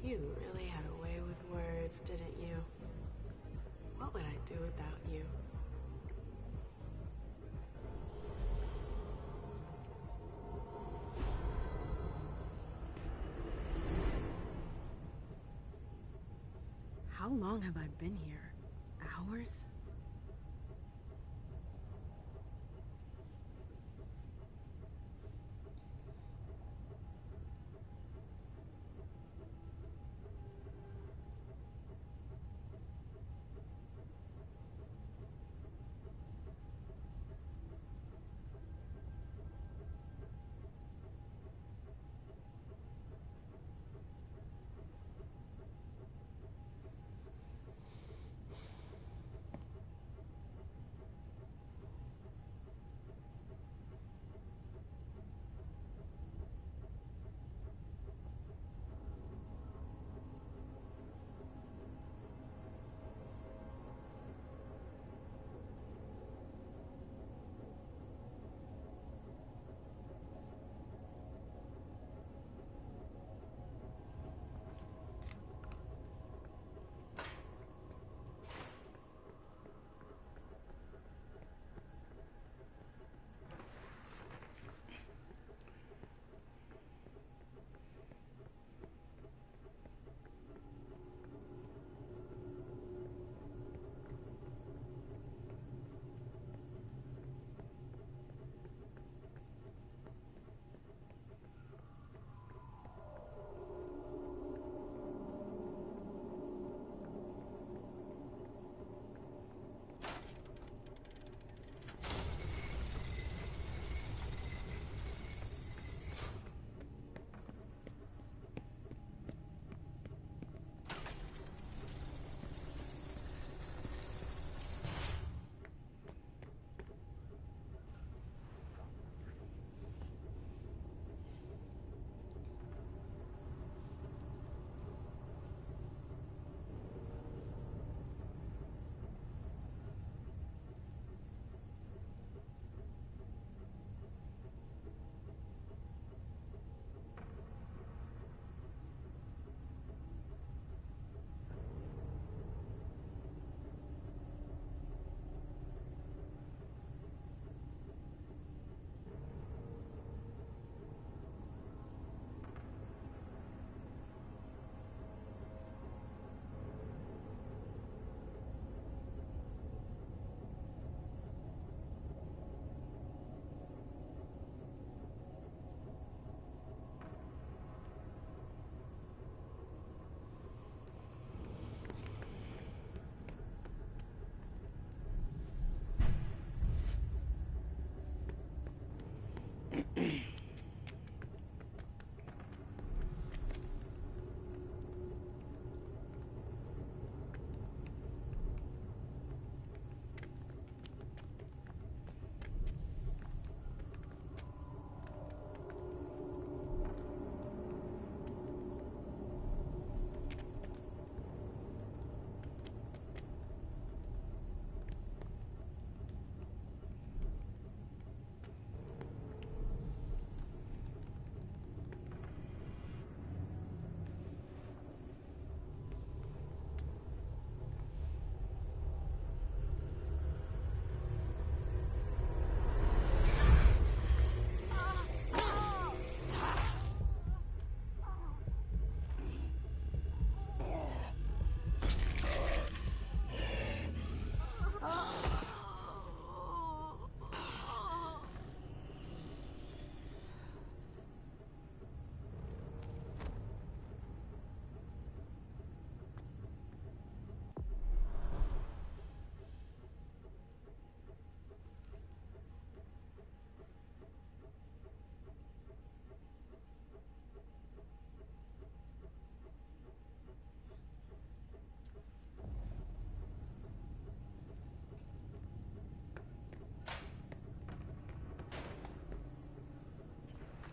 You really had a way with words, didn't you? What would I do without you? How long have I been here? Hours?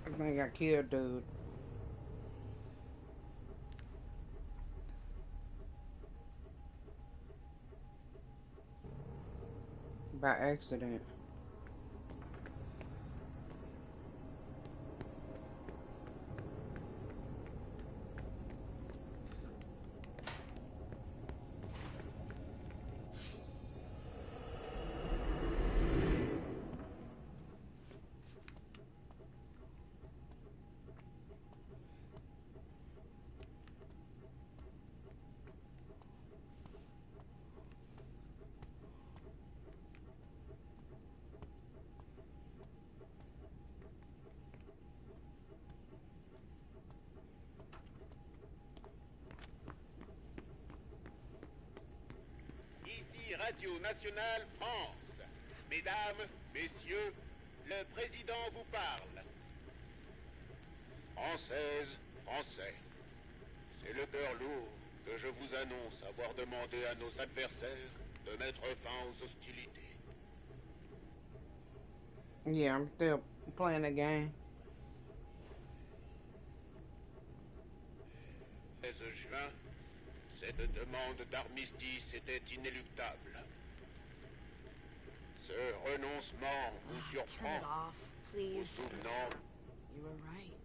I think I killed dude. By accident. Radio Nationale France. Mesdames, messieurs, le président vous parle. Françaises, Français, c'est le cœur lourd que je vous annonce avoir demandé à nos adversaires de mettre fin aux hostilités. Yeah, I'm still playing the game. 16 juin, cette demande d'armistice était inéluctable. Ce renoncement vous Turn surprend, it off, vous please. souvenant. You were right.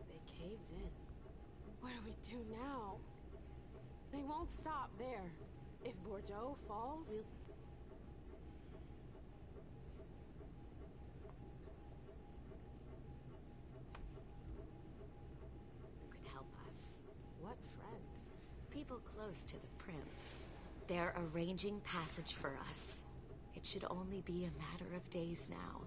They caved in. What do we do now? They won't stop there. If Bordeaux falls... You could help us. What friends? People close to the prince. They're arranging passage for us. It should only be a matter of days now.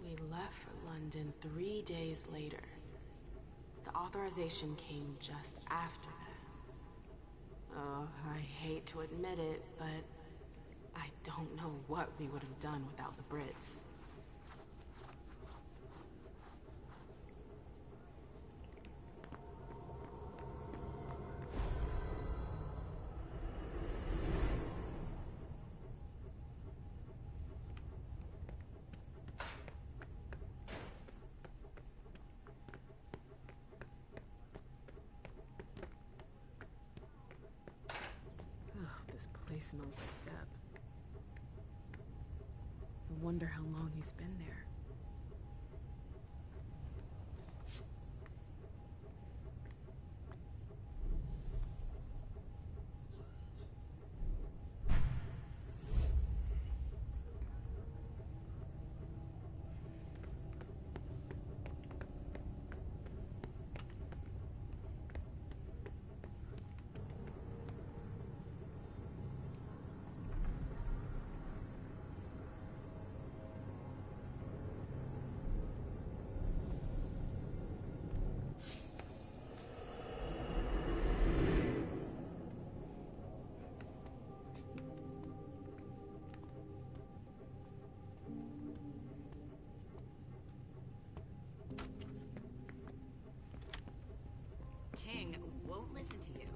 We left for London 3 days later. The authorization came just after that. Oh, I hate to admit it, but I don't know what we would have done without the Brits. This place smells like death. I wonder how long he's been there. King won't listen to you.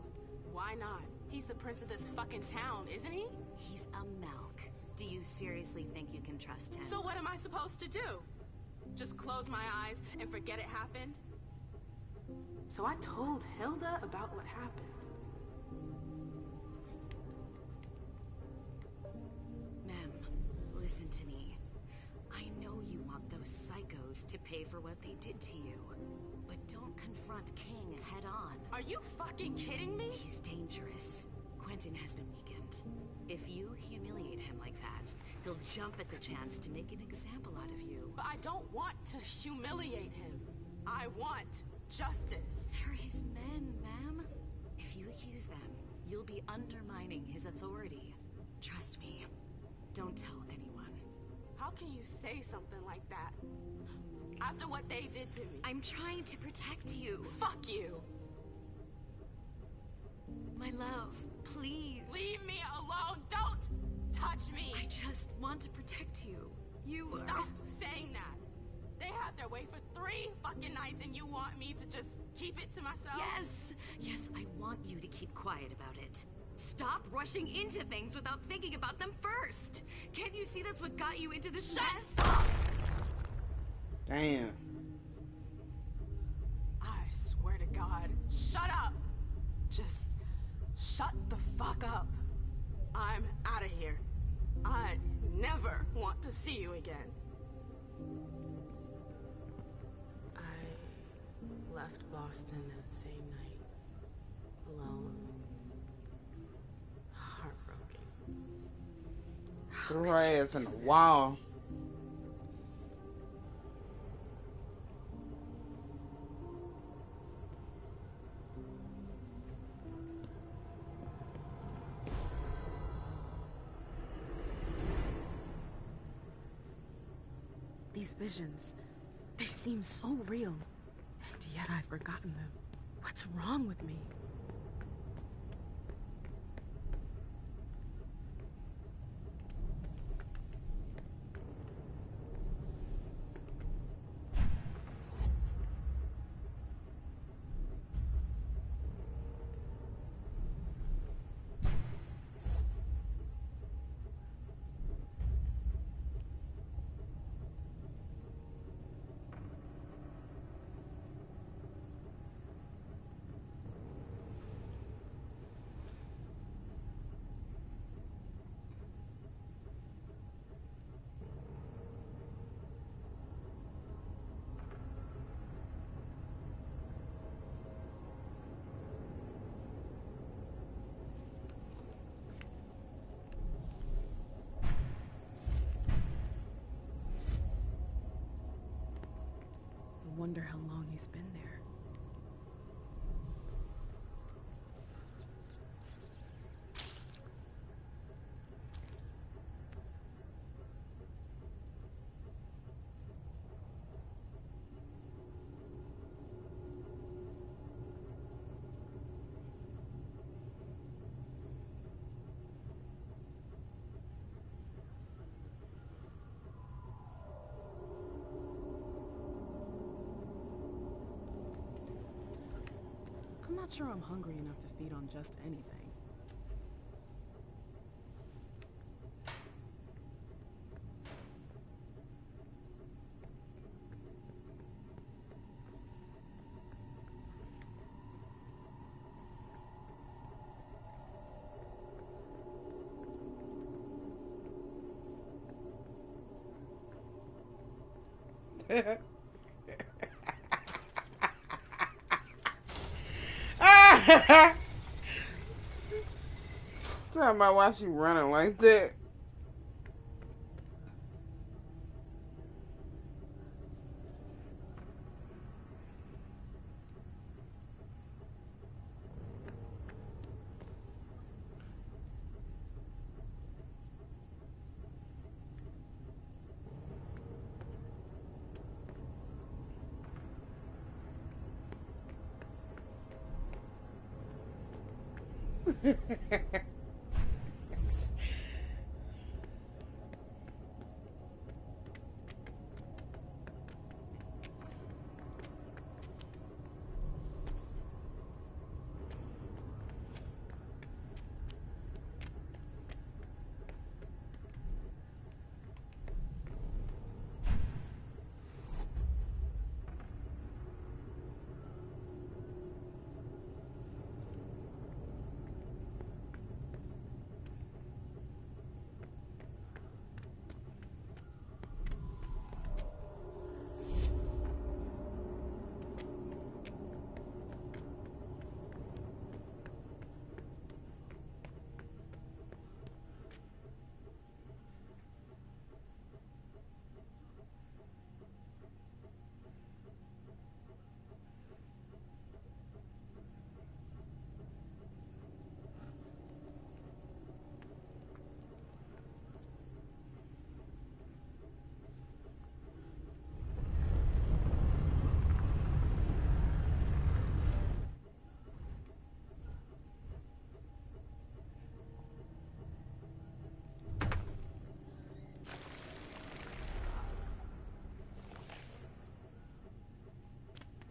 Why not? He's the prince of this fucking town, isn't he? He's a Malk. Do you seriously think you can trust him? So what am I supposed to do? Just close my eyes and forget it happened? So I told Hilda about what happened. Mem, listen to me. I know you want those psychos to pay for what they did to you. But don't confront King head on. Are you fucking kidding me? He's dangerous. Quentin has been weakened. If you humiliate him like that, he'll jump at the chance to make an example out of you. But I don't want to humiliate him. I want justice. They're his men, ma'am. If you accuse them, you'll be undermining his authority. Trust me. Don't tell anyone. How can you say something like that? After what they did to me. I'm trying to protect you. Fuck you. My love, please. Leave me alone. Don't touch me. I just want to protect you. You Stop saying that. They had their way for 3 fucking nights and you want me to just keep it to myself? Yes! Yes, I want you to keep quiet about it. Stop rushing into things without thinking about them first. Can't you see that's what got you into this mess? Damn. I swear to God, shut up. Just shut the fuck up. I'm out of here. I never want to see you again. I left Boston that same night. Alone. Heartbroken. Threw her ass in the wall. These visions, they seem so real, and yet I've forgotten them. What's wrong with me? wonder how long he's been there. I'm not sure I'm hungry enough to feed on just anything. Talking about why she running like that.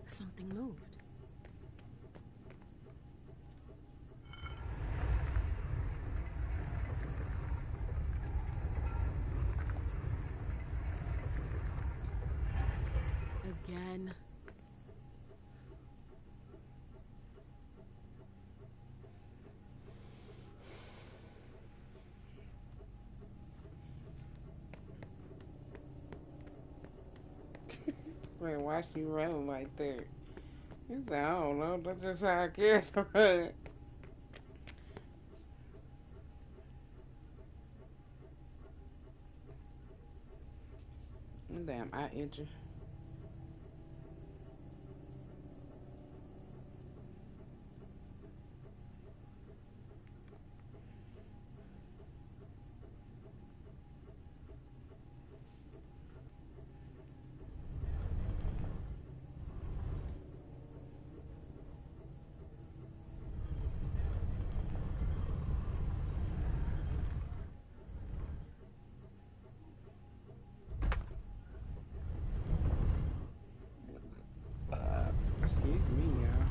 Something moved. Again. Like, why she running like that? He said, I don't know. That's just how I guess. Damn, I itching. Excuse me, y'all.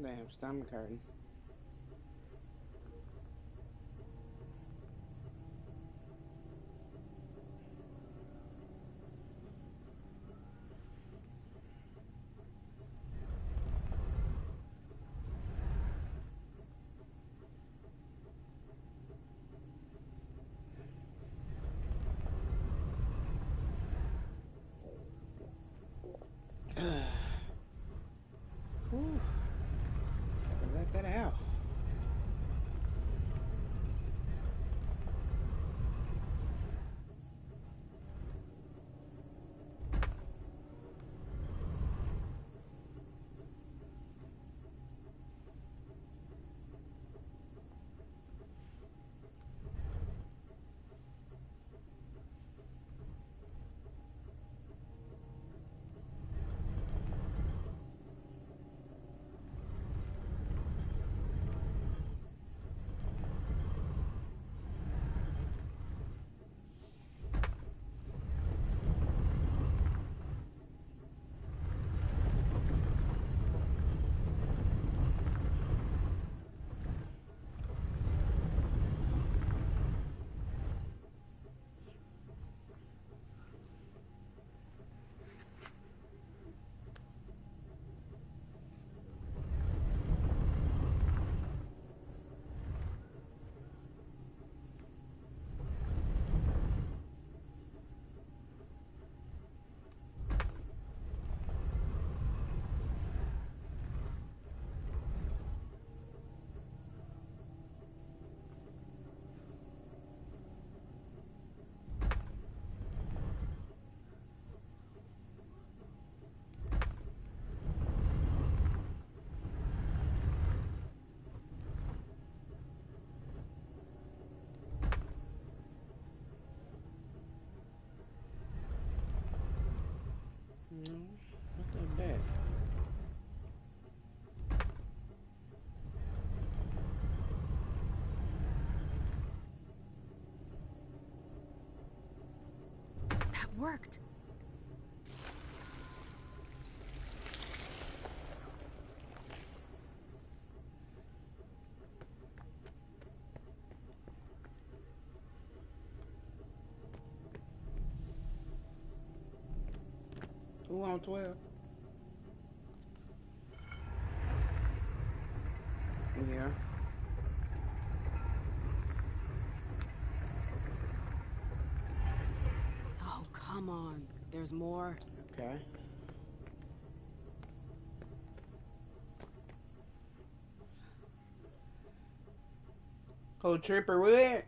damn stomach hurting. Whew. I can let that out. No, not that bad. That worked. Who on 12? Yeah. Oh, come on. There's more. Okay. Oh, Tripper Wood?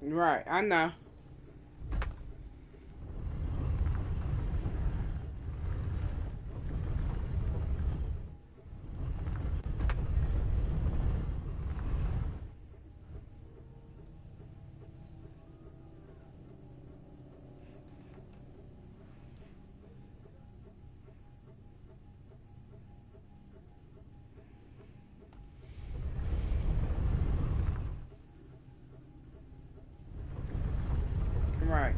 Right, I know. Right.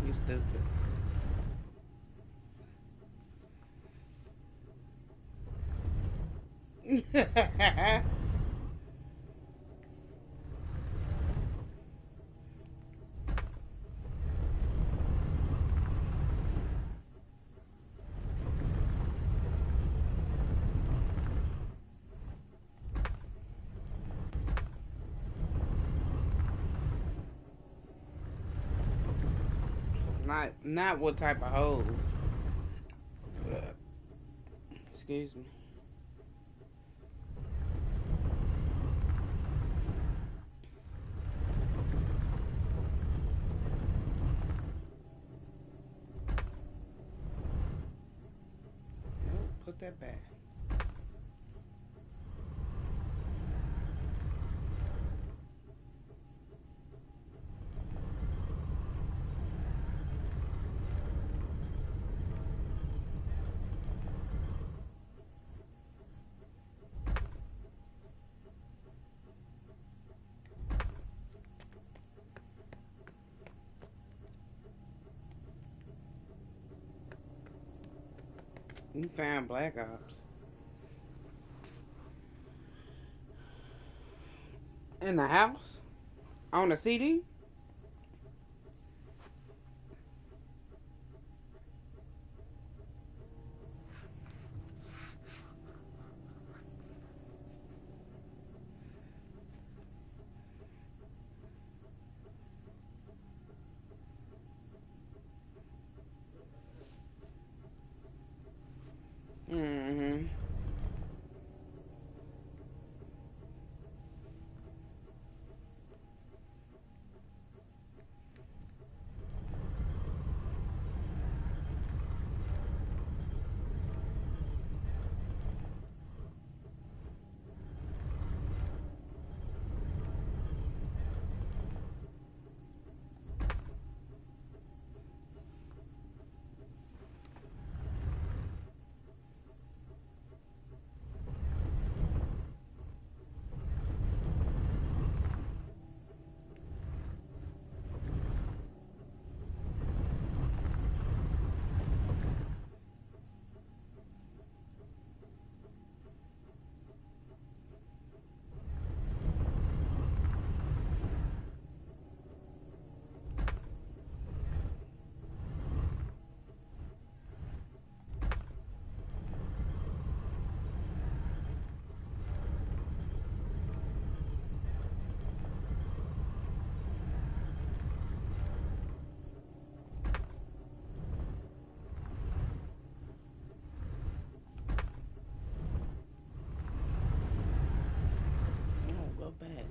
You stupid. Not what type of hoes. Excuse me. Nope, put that back. You found Black Ops. In the house? On the CD? Mm-hmm. Oh, go back.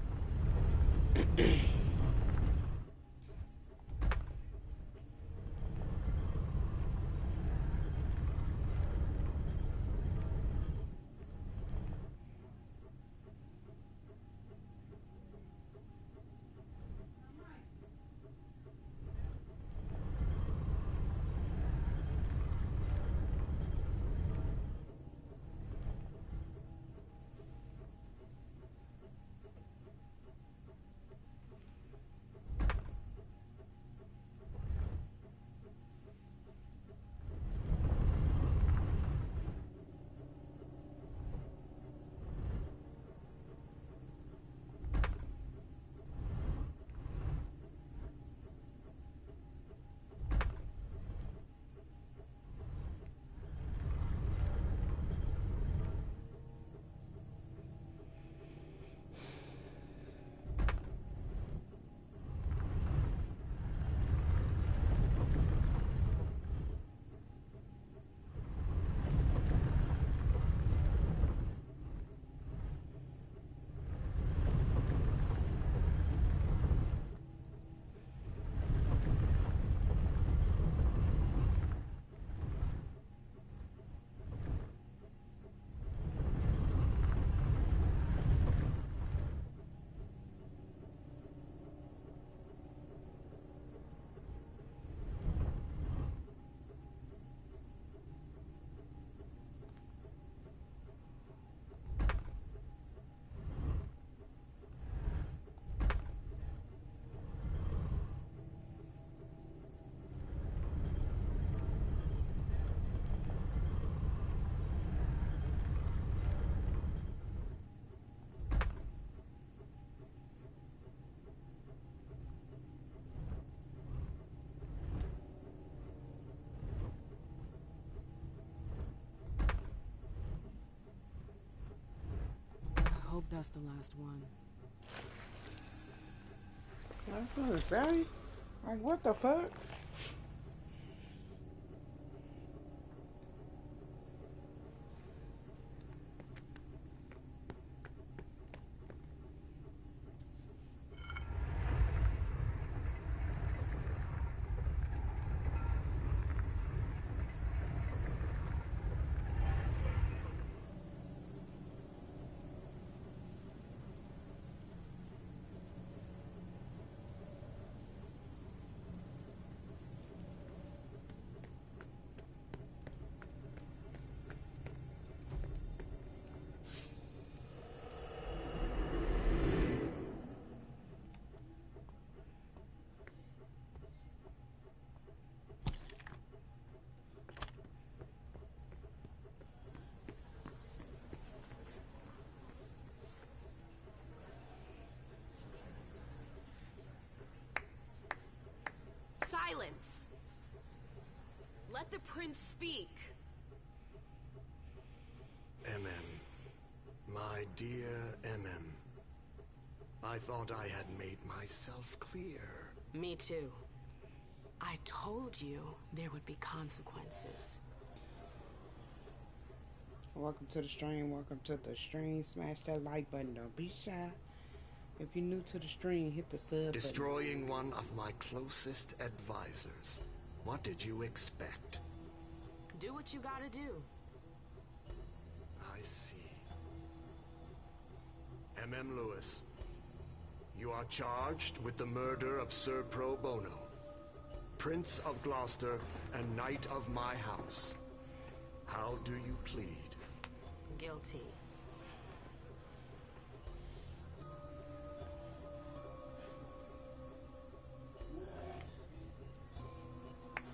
I hope that's the last one. I was gonna say, like, what the fuck? Silence! Let the prince speak. My dear MM. I thought I had made myself clear. Me too. I told you there would be consequences. Welcome to the stream. Welcome to the stream. Smash that like button. Don't be shy. If you're new to the stream, hit the sub Destroying button. one of my closest advisors. What did you expect? Do what you gotta do. I see. MM Lewis, you are charged with the murder of Sir Pro Bono, Prince of Gloucester and Knight of my house. How do you plead? Guilty.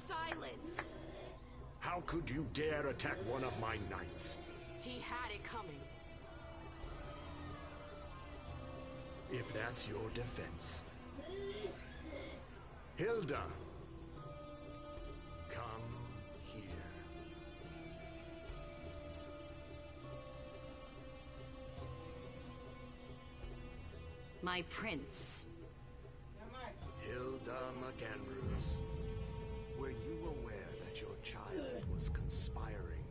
Silence! How could you dare attack one of my knights? He had it coming. If that's your defense. Hilda! Come here. My prince. Hilda McAndrews. Were you aware that your child was conspiring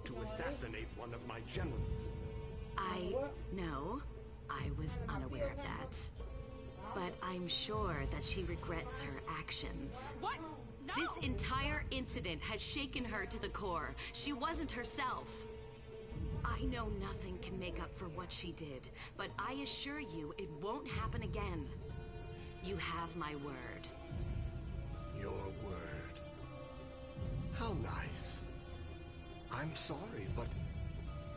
to assassinate one of my generals? No, I was unaware of that. But I'm sure that she regrets her actions. What? No! This entire incident has shaken her to the core. She wasn't herself. I know nothing can make up for what she did, but I assure you it won't happen again. You have my word. Your word. How nice. I'm sorry, but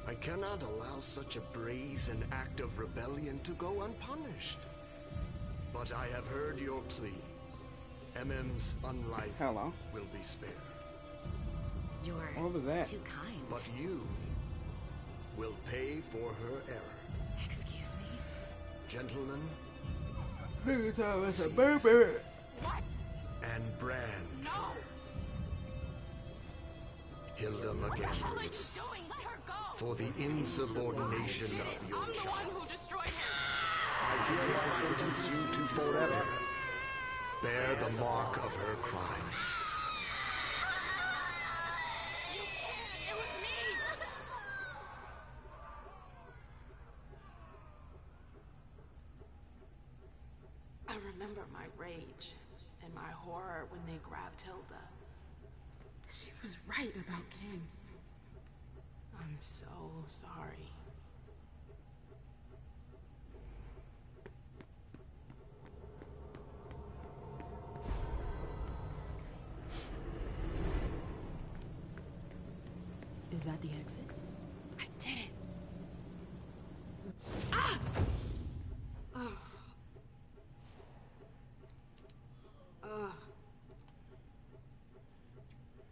I cannot allow such a brazen act of rebellion to go unpunished. But I have heard your plea. MM's unlife will be spared. You're What was that? too kind. But you will pay for her error. Excuse me? Gentlemen It's a baby. What? and Bran, No! Hilda What the hell are you McAndrews, doing? Let her go! for the insubordination Did it. of your I'm the one child, who destroyed him! I hereby sentence you to forever bear the mark of her crime. You can't! It was me! I remember my rage and my horror when they grabbed Hilda. She was right about King. I'm so sorry. Is that the exit? I did it!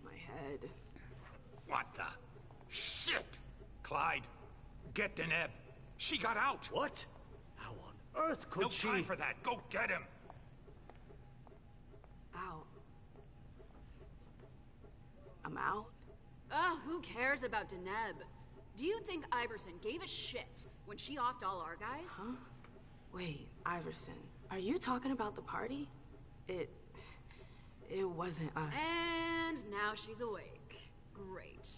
My head. What the? Shit! Clyde, get Deneb. She got out! What? How on earth could No she? time for that. Go get him! Out. I'm out? Ugh, who cares about Deneb? Do you think Iverson gave a shit when she offed all our guys? Huh? Wait, Iverson, are you talking about the party? It wasn't us. And now she's awake. Great.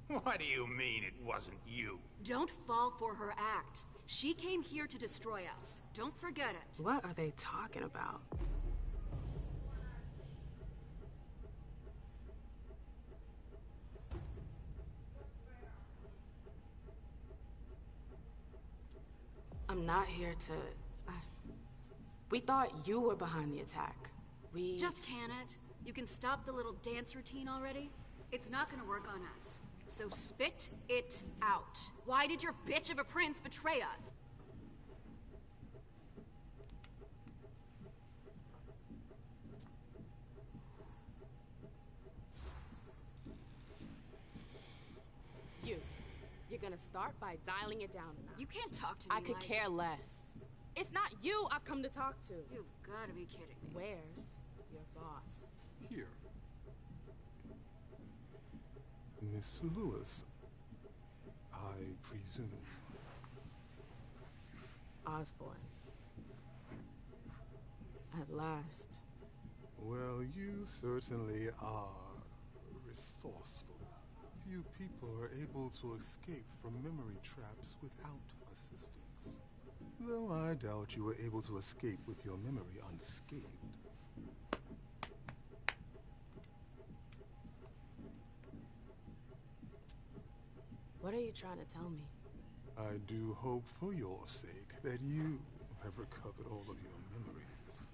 What do you mean it wasn't you? Don't fall for her act. She came here to destroy us. Don't forget it. What are they talking about? I'm not here to... We thought you were behind the attack. We... Just can it? You can stop the little dance routine already? It's not gonna work on us. So spit it out. Why did your bitch of a prince betray us? You're gonna start by dialing it down a notch. You can't talk to me I could like... care less. It's not you I've come to talk to. You've gotta be kidding me. Where's your boss? Miss Lewis, I presume. Osborne. At last. Well, you certainly are resourceful. Few people are able to escape from memory traps without assistance. Though I doubt you were able to escape with your memory unscathed. What are you trying to tell me? I do hope for your sake that you have recovered all of your memories.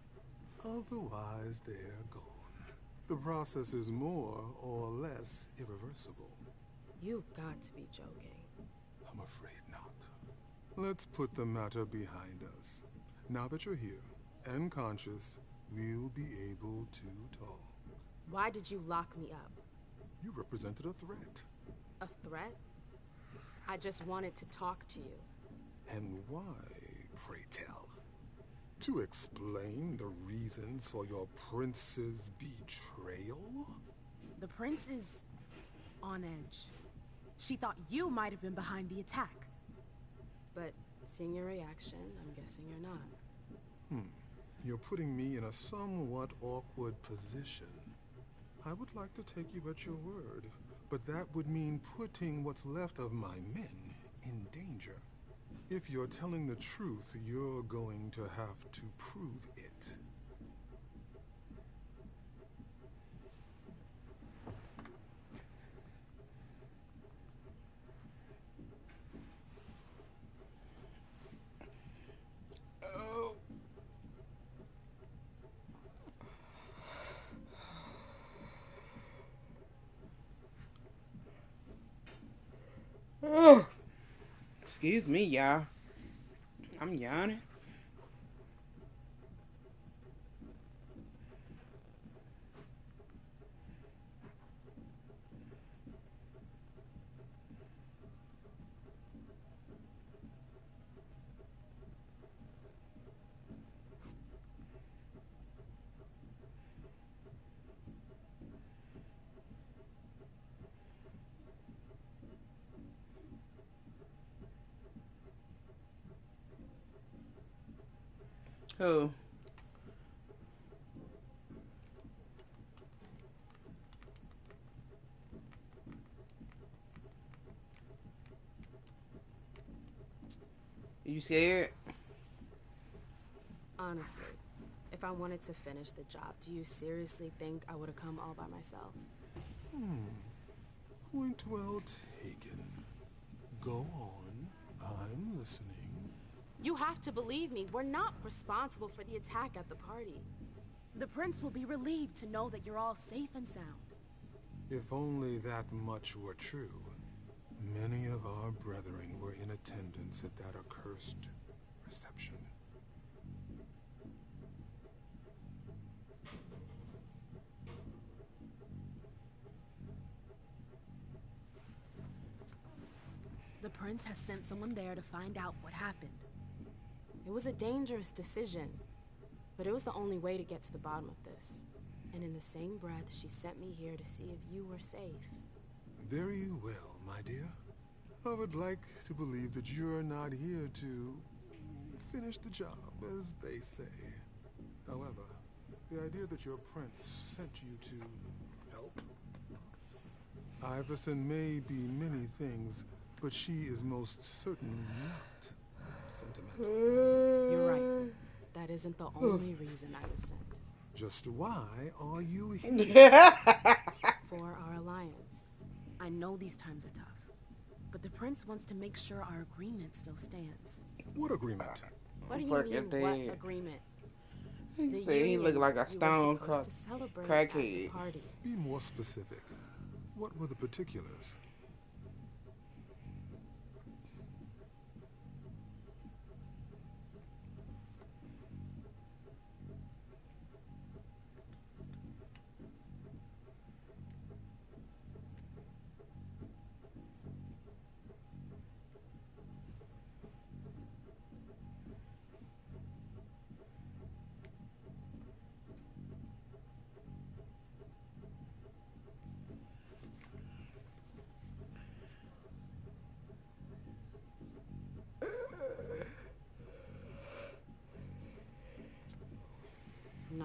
Otherwise, they're gone. The process is more or less irreversible. You've got to be joking. I'm afraid not. Let's put the matter behind us. Now that you're here and conscious, we'll be able to talk. Why did you lock me up? You represented a threat. A threat? I just wanted to talk to you. And why, pray tell? To explain the reasons for your prince's betrayal? The prince is on edge. She thought you might have been behind the attack. But seeing your reaction, I'm guessing you're not. You're putting me in a somewhat awkward position. I would like to take you at your word, but that would mean putting what's left of my men in danger. If you're telling the truth, you're going to have to prove it. Oh. Excuse me, y'all. I'm yawning. Who? You scared? Honestly, if I wanted to finish the job, do you seriously think I would have come all by myself? Point well taken. Go on. I'm listening. You have to believe me. We're not responsible for the attack at the party. The prince will be relieved to know that you're all safe and sound. If only that much were true. Many of our brethren were in attendance at that accursed reception. The prince has sent someone there to find out what happened. It was a dangerous decision, but it was the only way to get to the bottom of this. And in the same breath, she sent me here to see if you were safe. Very well, my dear. I would like to believe that you're not here to finish the job, as they say. However, the idea that your prince sent you to help us. Iverson may be many things, but she is most certainly not sentimental. You're right. That isn't the only reason I was sent. Just why are you here? For our alliance. I know these times are tough, but the prince wants to make sure our agreement still stands. What agreement? What do you mean, what agreement? He said he looked like a stone crackhead. Be more specific. What were the particulars?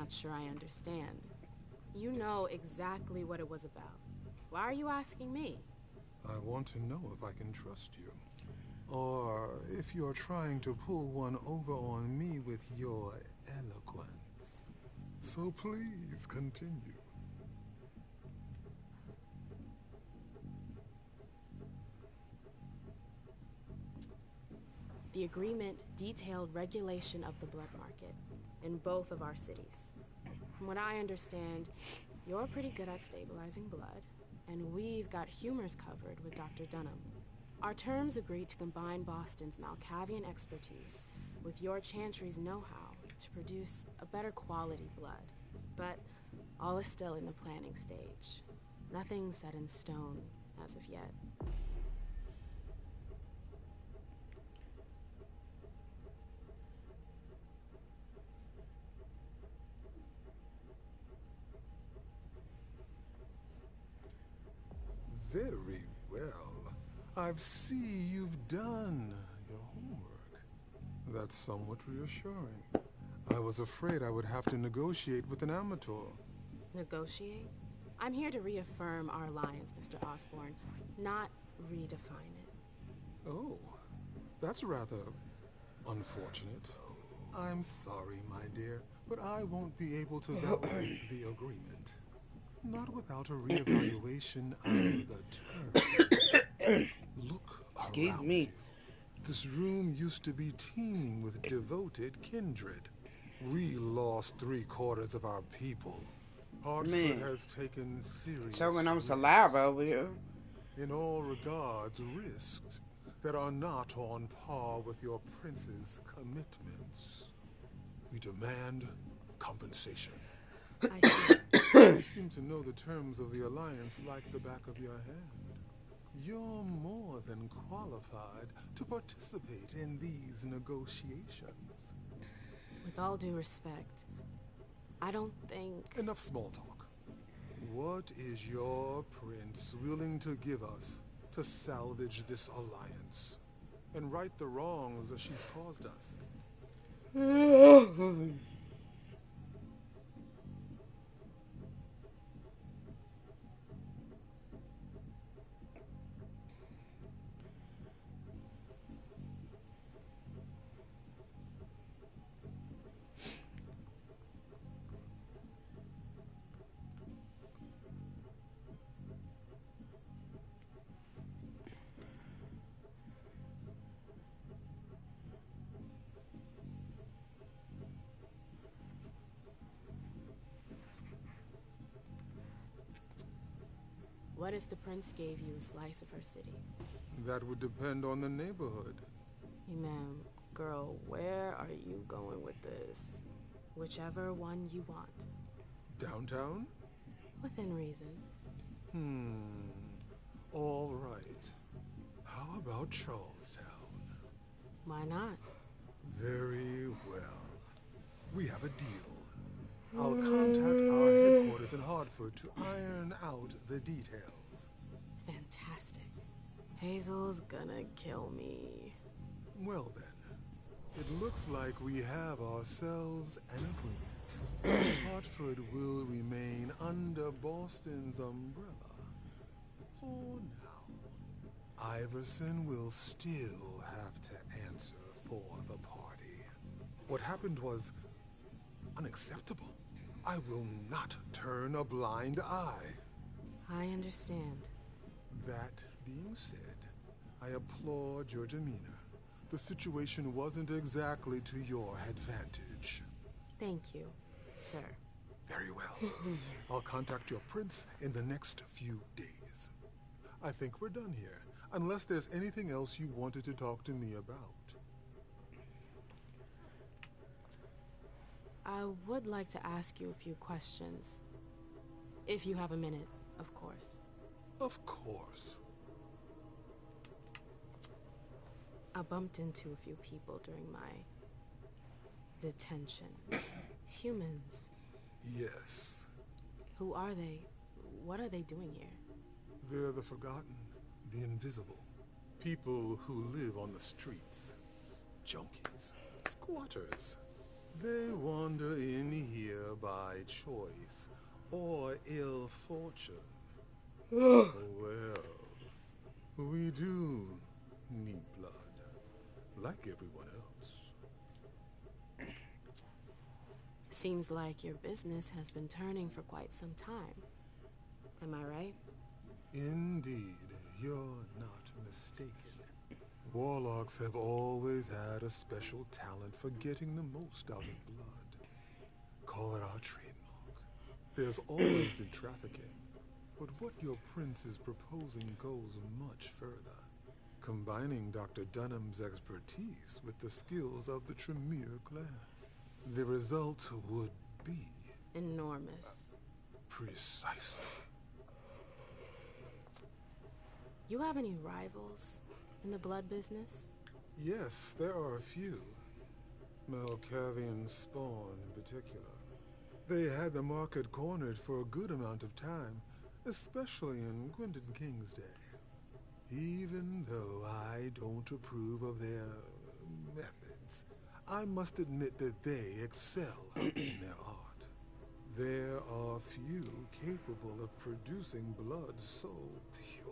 not sure I understand. You know exactly what it was about. Why are you asking me? I want to know if I can trust you. Or if you're trying to pull one over on me with your eloquence. So please continue. The agreement detailed regulation of the blood market in both of our cities. From what I understand, you're pretty good at stabilizing blood, and we've got humors covered with Dr. Dunham. Our terms agreed to combine Boston's Malkavian expertise with your Chantry's know-how to produce a better quality blood. But all is still in the planning stage. Nothing set in stone as of yet. Very well. I see you've done your homework. That's somewhat reassuring. I was afraid I would have to negotiate with an amateur. Negotiate? I'm here to reaffirm our alliance, Mr. Osborn, not redefine it. Oh, that's rather unfortunate. I'm sorry, my dear, but I won't be able to validate the agreement. Not without a reevaluation of the terms. Look around you. This room used to be teeming with devoted kindred. We lost 3/4 of our people. Hartford has taken serious choking on saliva over here. In all regards, risks that are not on par with your prince's commitments. We demand compensation. I see. You seem to know the terms of the alliance like the back of your hand. You're more than qualified to participate in these negotiations. With all due respect, I don't think... Enough small talk. What is your prince willing to give us to salvage this alliance and right the wrongs that she's caused us? What if the prince gave you a slice of her city? That would depend on the neighborhood. Hey, ma'am, girl, where are you going with this? Whichever one you want. Downtown? Within reason. All right. How about Charlestown? Why not? Very well. We have a deal. I'll contact our headquarters in Hartford to iron out the details. Fantastic. Hazel's gonna kill me. Well then, it looks like we have ourselves an agreement. Hartford will remain under Boston's umbrella for now. Iverson will still have to answer for the party. What happened was unacceptable. I will not turn a blind eye. I understand. That being said, I applaud your demeanor. The situation wasn't exactly to your advantage. Thank you, sir. Very well. I'll contact your prince in the next few days. I think we're done here, unless there's anything else you wanted to talk to me about. I would like to ask you a few questions. If you have a minute, of course. Of course. I bumped into a few people during my detention. Humans. Yes. Who are they? What are they doing here? They're the forgotten, the invisible. People who live on the streets. Junkies. Squatters. They wander in here by choice or ill fortune. Well, we do need blood, like everyone else. Seems like your business has been turning for quite some time. Am I right? Indeed, you're not mistaken. Warlocks have always had a special talent for getting the most out of blood. Call it our trademark. There's always been trafficking, but what your prince is proposing goes much further, combining Dr. Dunham's expertise with the skills of the Tremere clan. The result would be... enormous. Precisely. You have any rivals in the blood business? Yes, there are a few. Malkavian Spawn in particular. They had the market cornered for a good amount of time, especially in Gwendon King's day. Even though I don't approve of their methods, I must admit that they excel in their art. There are few capable of producing blood so pure.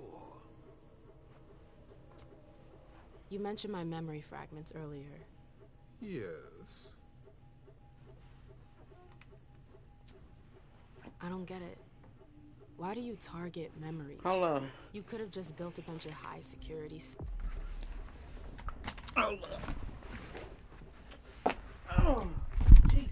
You mentioned my memory fragments earlier. Yes. I don't get it. Why do you target memories? Hold on. You could have just built a bunch of high security... Hold on. Oh, Jesus.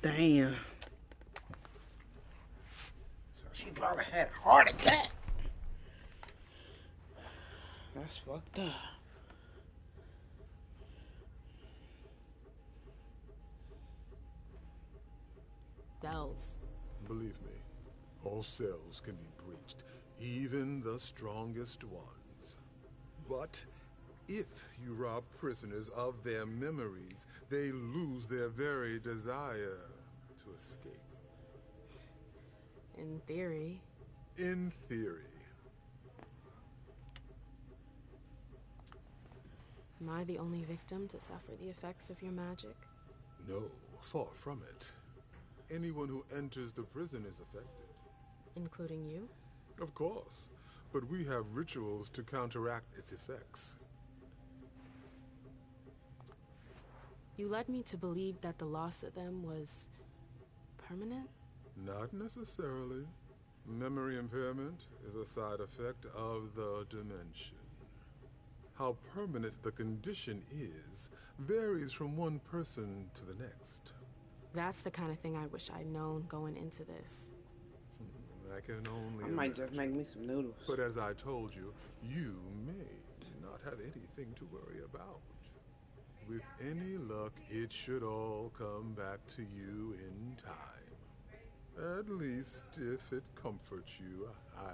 Damn. So she probably had a heart attack. That's fucked up. Cells. Believe me, all cells can be breached, even the strongest ones. But if you rob prisoners of their memories, they lose their very desire to escape. In theory. In theory. Am I the only victim to suffer the effects of your magic? No, far from it. Anyone who enters the prison is affected. Including you? Of course, but we have rituals to counteract its effects. You led me to believe that the loss of them was permanent? Not necessarily. Memory impairment is a side effect of the dimension. How permanent the condition is varies from one person to the next. That's the kind of thing I wish I'd known going into this. I can only I might imagine. just make me some noodles. But as I told you, you may not have anything to worry about. With any luck, it should all come back to you in time. At least, if it comforts you, I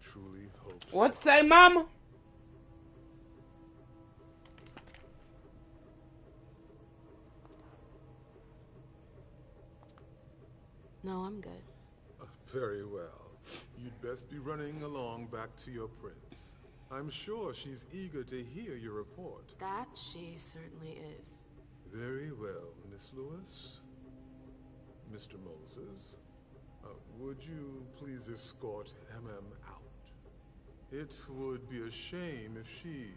truly hope so. What say, mama? No, I'm good. Very well. You'd best be running along back to your prince. I'm sure she's eager to hear your report. That she certainly is. Very well, Miss Lewis. Mr. Moses, would you please escort MM out? It would be a shame if she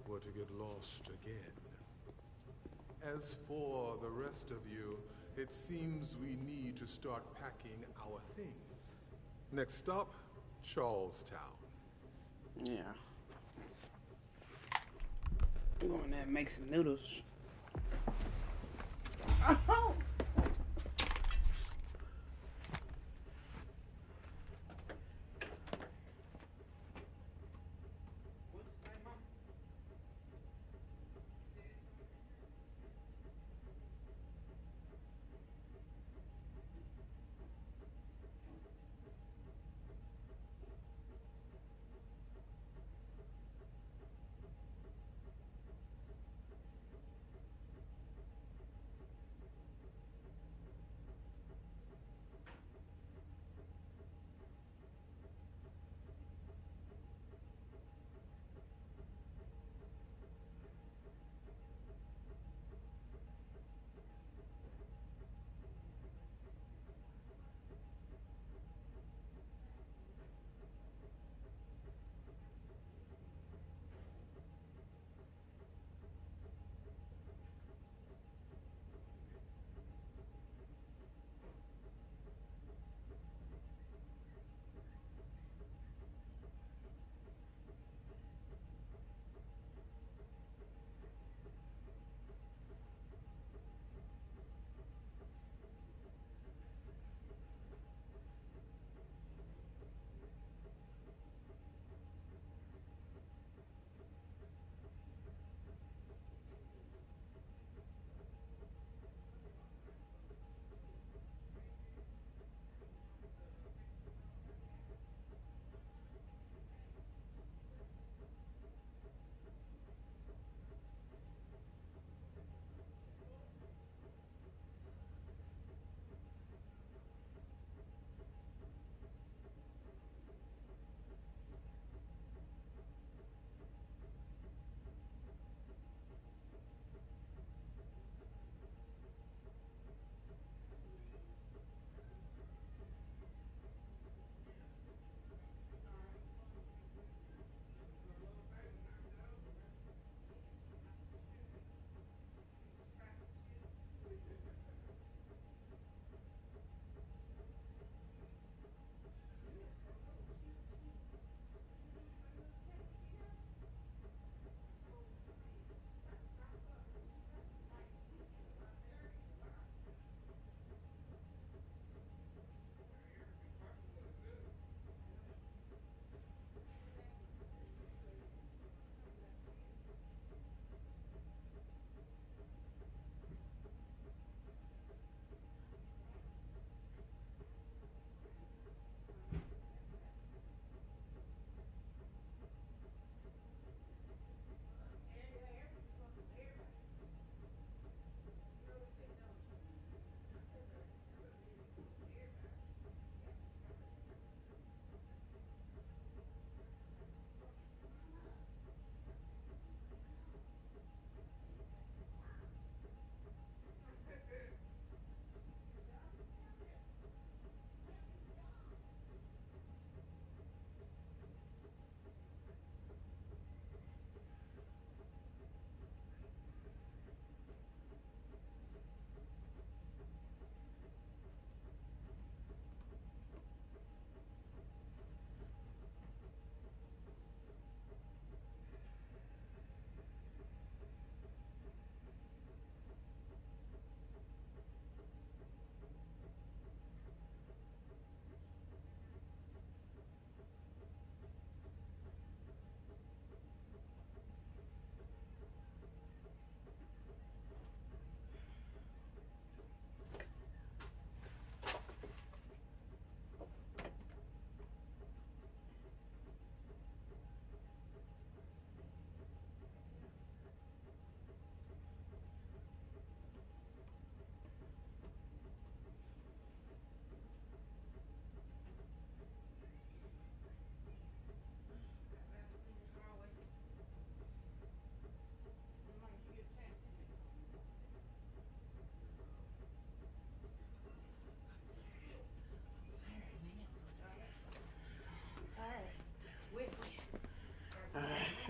were to get lost again. As for the rest of you, it seems we need to start packing our things. Next stop, Charlestown. Yeah. I'm going there and make some noodles. Oh!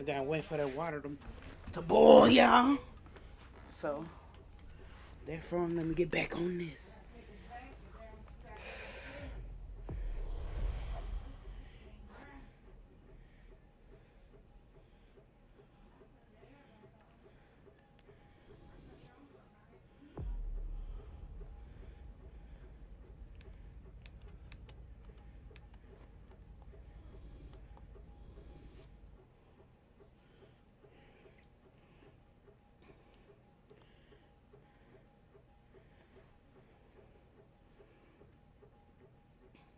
gotta wait for that water to boil, y'all. So, therefore, let me get back on this.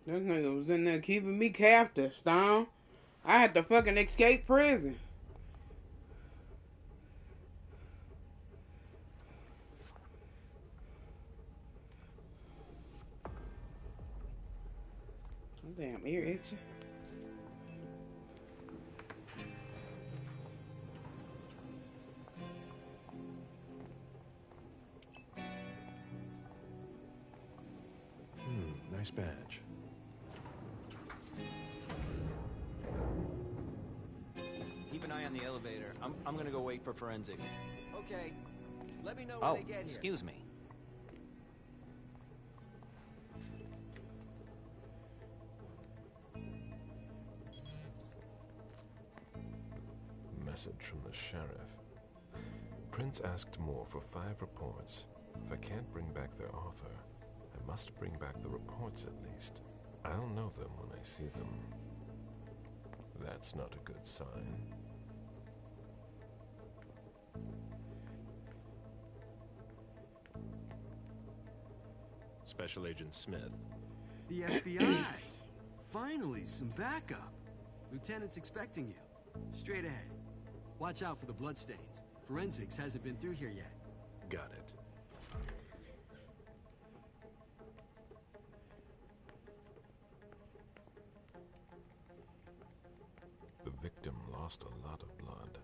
This nigga was in there keeping me captive, Stone. I had to fucking escape prison. Damn ear itching. Nice badge. Keep an eye on the elevator. I'm gonna go wait for forensics. Okay. Let me know when they get here. Excuse me. Message from the sheriff. Prince asked more for 5 reports. If I can't bring back their author, I must bring back the reports at least. I'll know them when I see them. That's not a good sign. Special Agent Smith. The FBI. Finally, some backup. Lieutenant's expecting you. Straight ahead. Watch out for the bloodstains. Forensics hasn't been through here yet. Got it. The victim lost a lot of blood.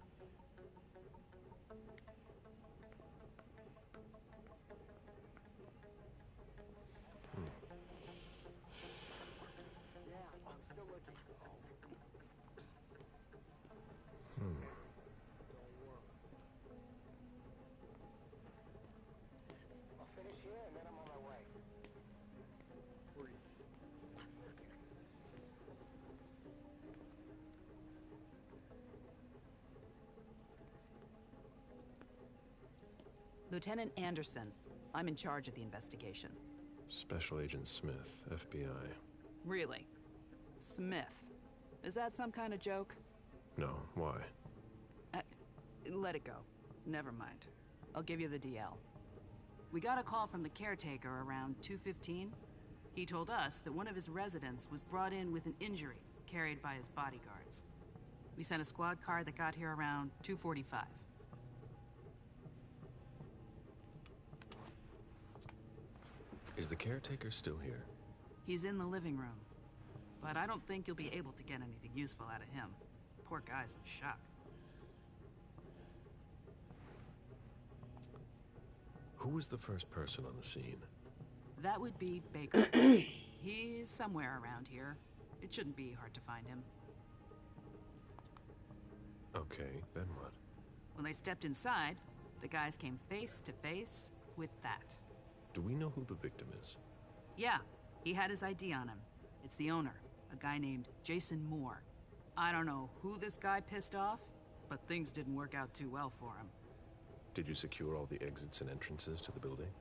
Lieutenant Anderson, I'm in charge of the investigation. Special Agent Smith, FBI. Really? Smith? Is that some kind of joke? No, why? Let it go. Never mind. I'll give you the DL. We got a call from the caretaker around 2:15. He told us that one of his residents was brought in with an injury carried by his bodyguards. We sent a squad car that got here around 2:45. Is the caretaker still here? He's in the living room. But I don't think you'll be able to get anything useful out of him. Poor guy's in shock. Who was the first person on the scene? That would be Baker. He's somewhere around here. It shouldn't be hard to find him. Okay, then what? When they stepped inside, the guys came face to face with that. Do we know who the victim is? Yeah, he had his ID on him. It's the owner, a guy named Jason Moore. I don't know who this guy pissed off, but things didn't work out too well for him. Did you secure all the exits and entrances to the building?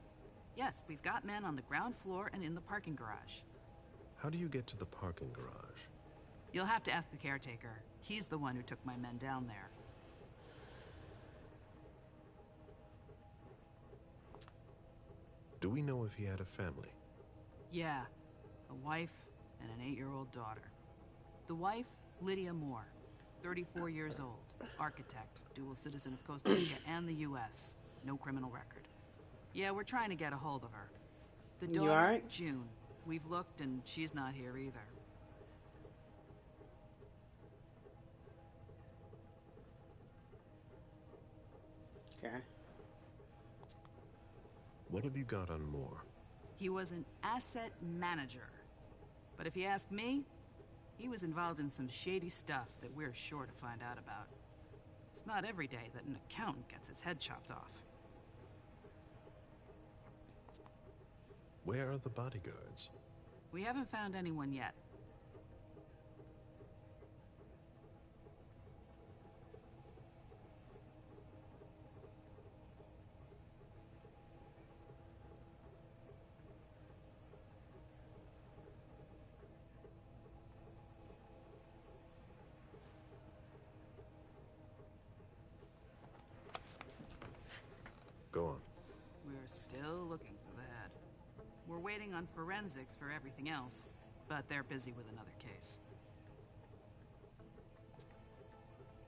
Yes, we've got men on the ground floor and in the parking garage. How do you get to the parking garage? You'll have to ask the caretaker. He's the one who took my men down there. Do we know if he had a family? Yeah, a wife and an 8-year-old daughter. The wife, Lydia Moore, 34 years old, architect, dual citizen of Costa Rica and the U.S., no criminal record. Yeah, we're trying to get a hold of her. The daughter, You alright? June. We've looked and she's not here either. Okay. What have you got on Moore? He was an asset manager. But if you ask me, he was involved in some shady stuff that we're sure to find out about. It's not every day that an accountant gets his head chopped off. Where are the bodyguards? We haven't found anyone yet. Go on. We're still looking for that. We're waiting on forensics for everything else, but they're busy with another case.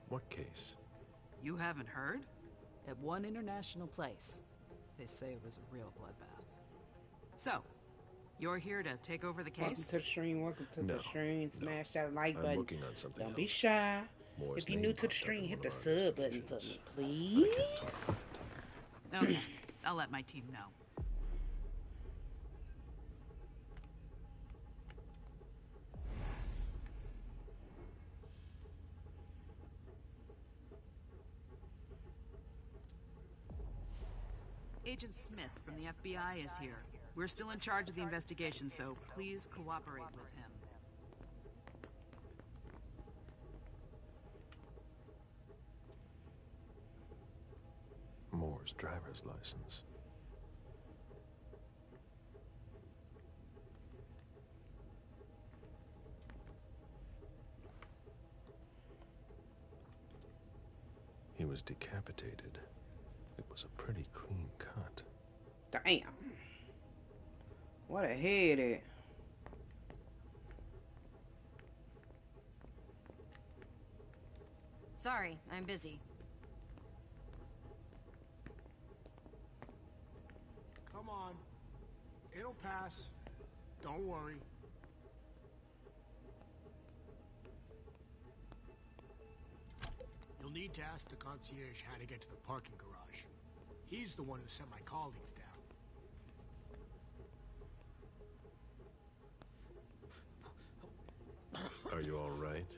What case? You haven't heard? At one international place. They say it was a real bloodbath. So, you're here to take over the Welcome case? to the stream. Welcome to the stream. Smash that like I'm button. working on something Don't be else. shy. Moore's If you're name new to the popped up stream, in hit one the of our sub button for investigations, me, but please. I can't talk about it. Okay, I'll let my team know. Agent Smith from the FBI is here. We're still in charge of the investigation, so please cooperate with him. Moore's driver's license. He was decapitated. It was a pretty clean cut. Damn. What a head at. Sorry, I'm busy. Come on. It'll pass. Don't worry. You'll need to ask the concierge how to get to the parking garage. He's the one who sent my colleagues down. Are you all right?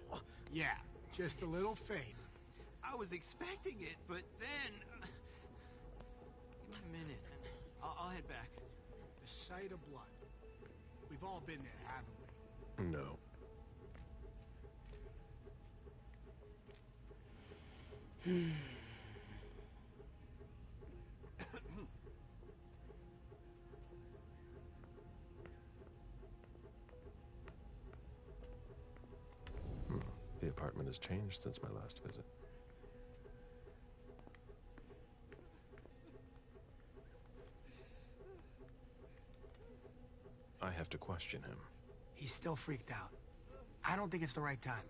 Yeah, just a little faint. I was expecting it, but then... Give me a minute. I'll head back. The sight of blood. We've all been there, haven't we? No. The apartment has changed since my last visit. I have to question him. He's still freaked out. I don't think it's the right time.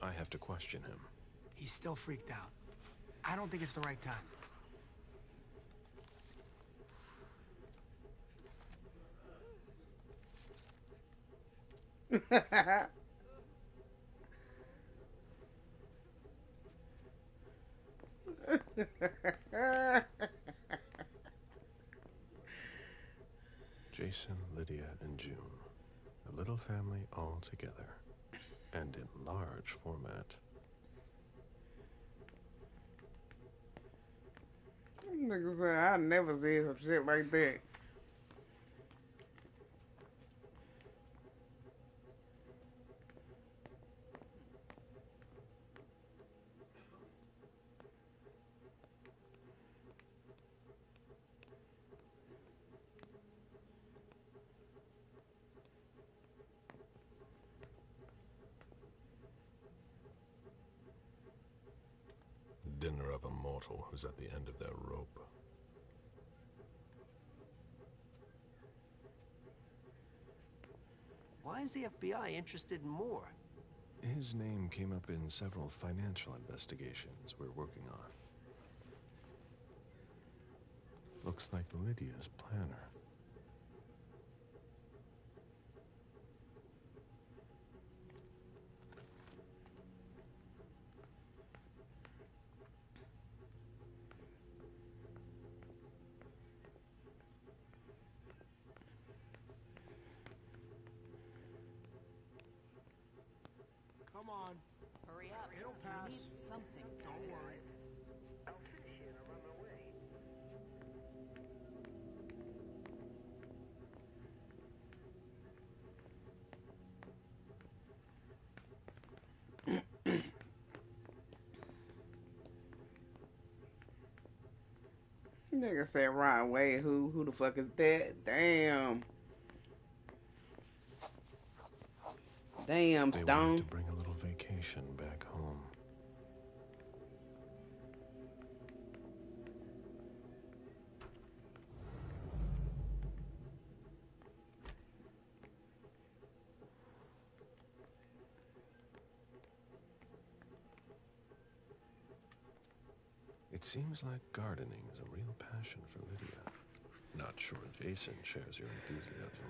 I have to question him. He's still freaked out. I don't think it's the right time. Jason, Lydia, and June. A little family all together. And in large format. Nigga said, I never said some shit like that. Dinner of a mortal who's at the end of their rope. Why is the FBI interested in Moore? His name came up in several financial investigations we're working on. Looks like Lydia's planner. Come on. It'll He pass. needs something. Don't worry. Nigga said right way. Who the fuck is that? Damn. Damn, They Stone. wanted to bring a little vacation back home. It seems like gardening is a real passion for Lydia. Not sure Jason shares your enthusiasm.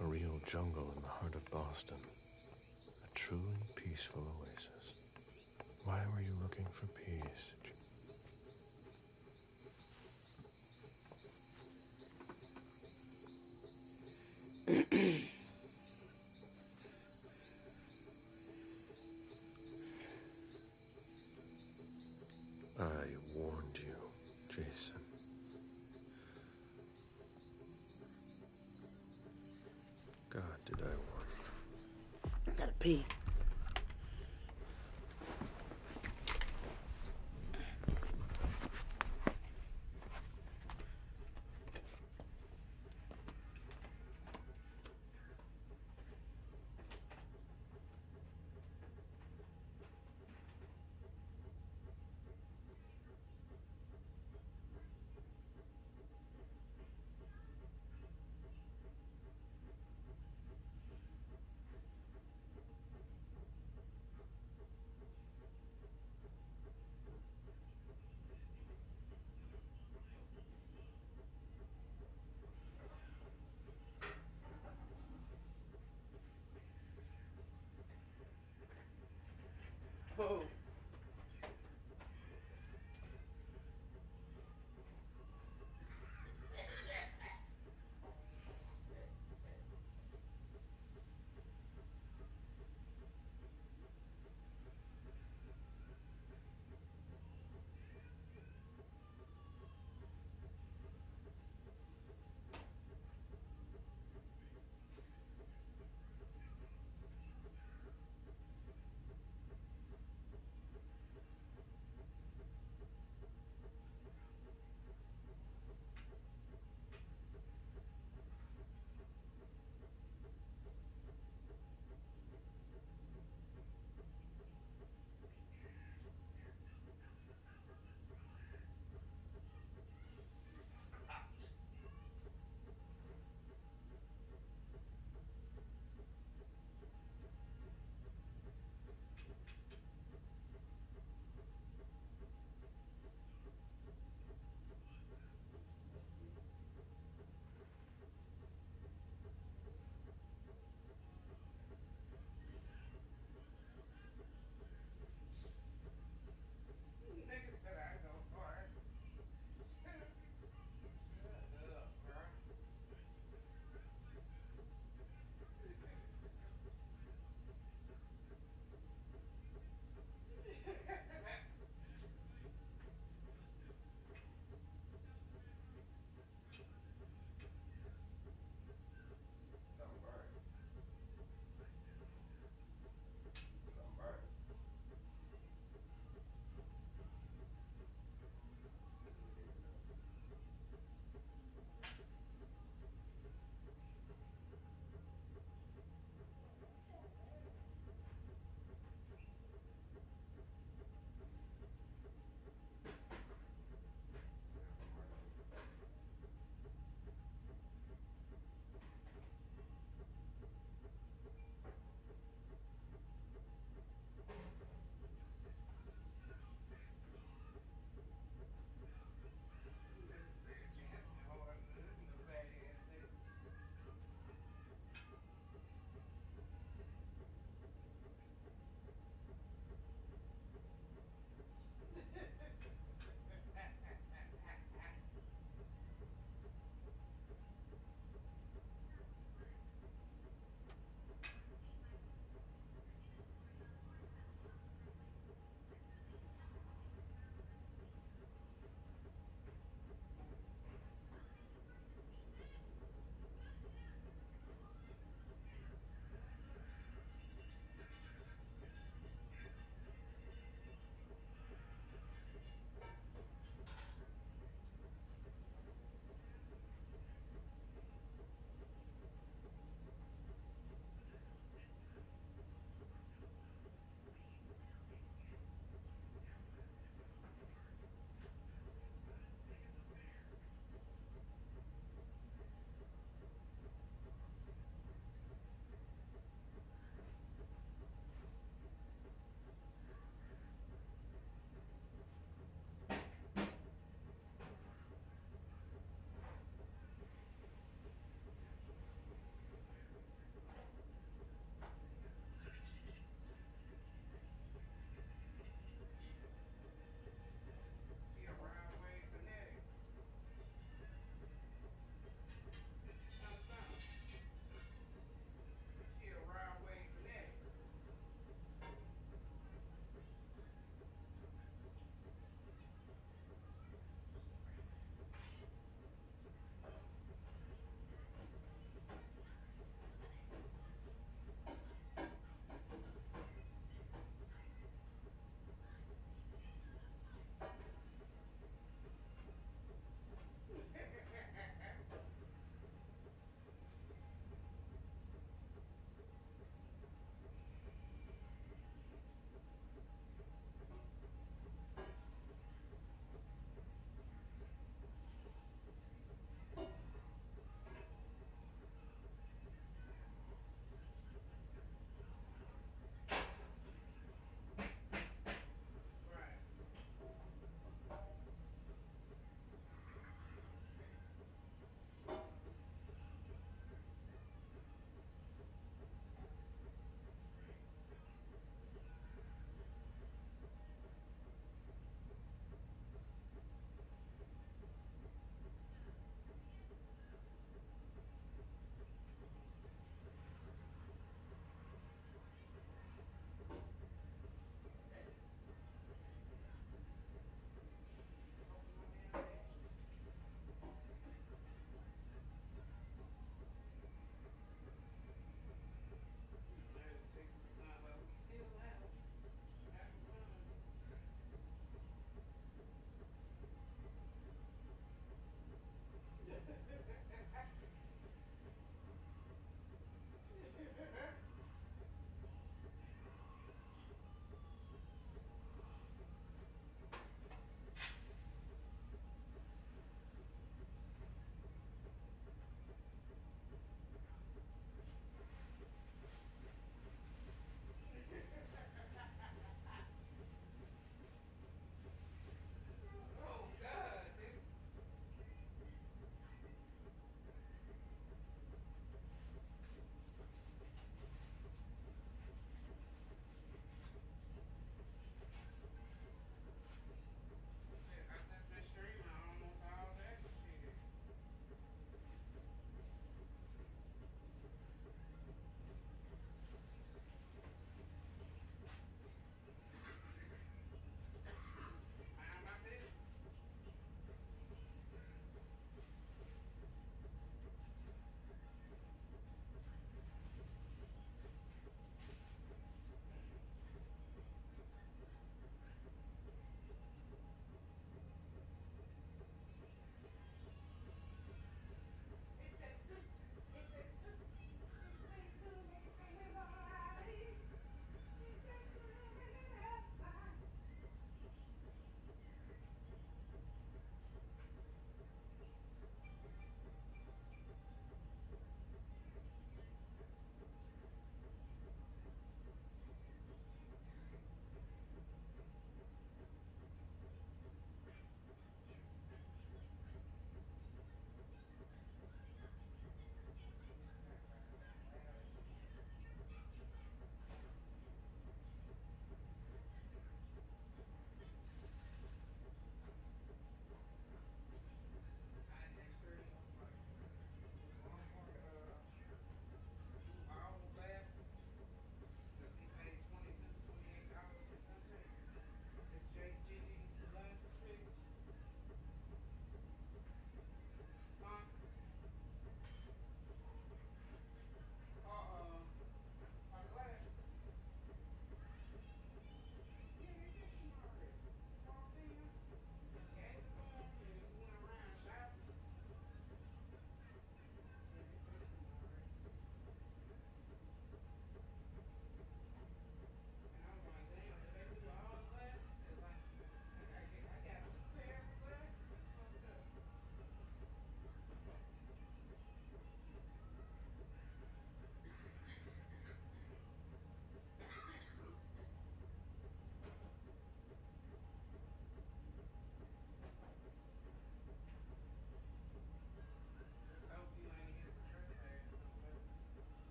A real jungle in the heart of Boston. A truly peaceful oasis. Why were you looking for peace? I warned you, Jason. God, did I warn you? I gotta pee. Oh.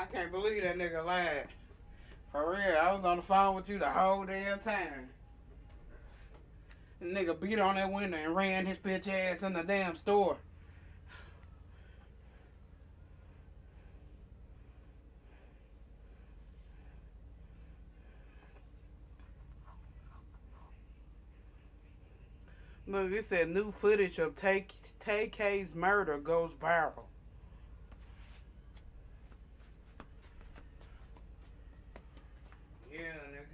I can't believe that nigga lied. For real, I was on the phone with you the whole damn time. The nigga beat on that window and ran his bitch ass in the damn store. Look, it said new footage of Tay K's murder goes viral. Yeah, nigga.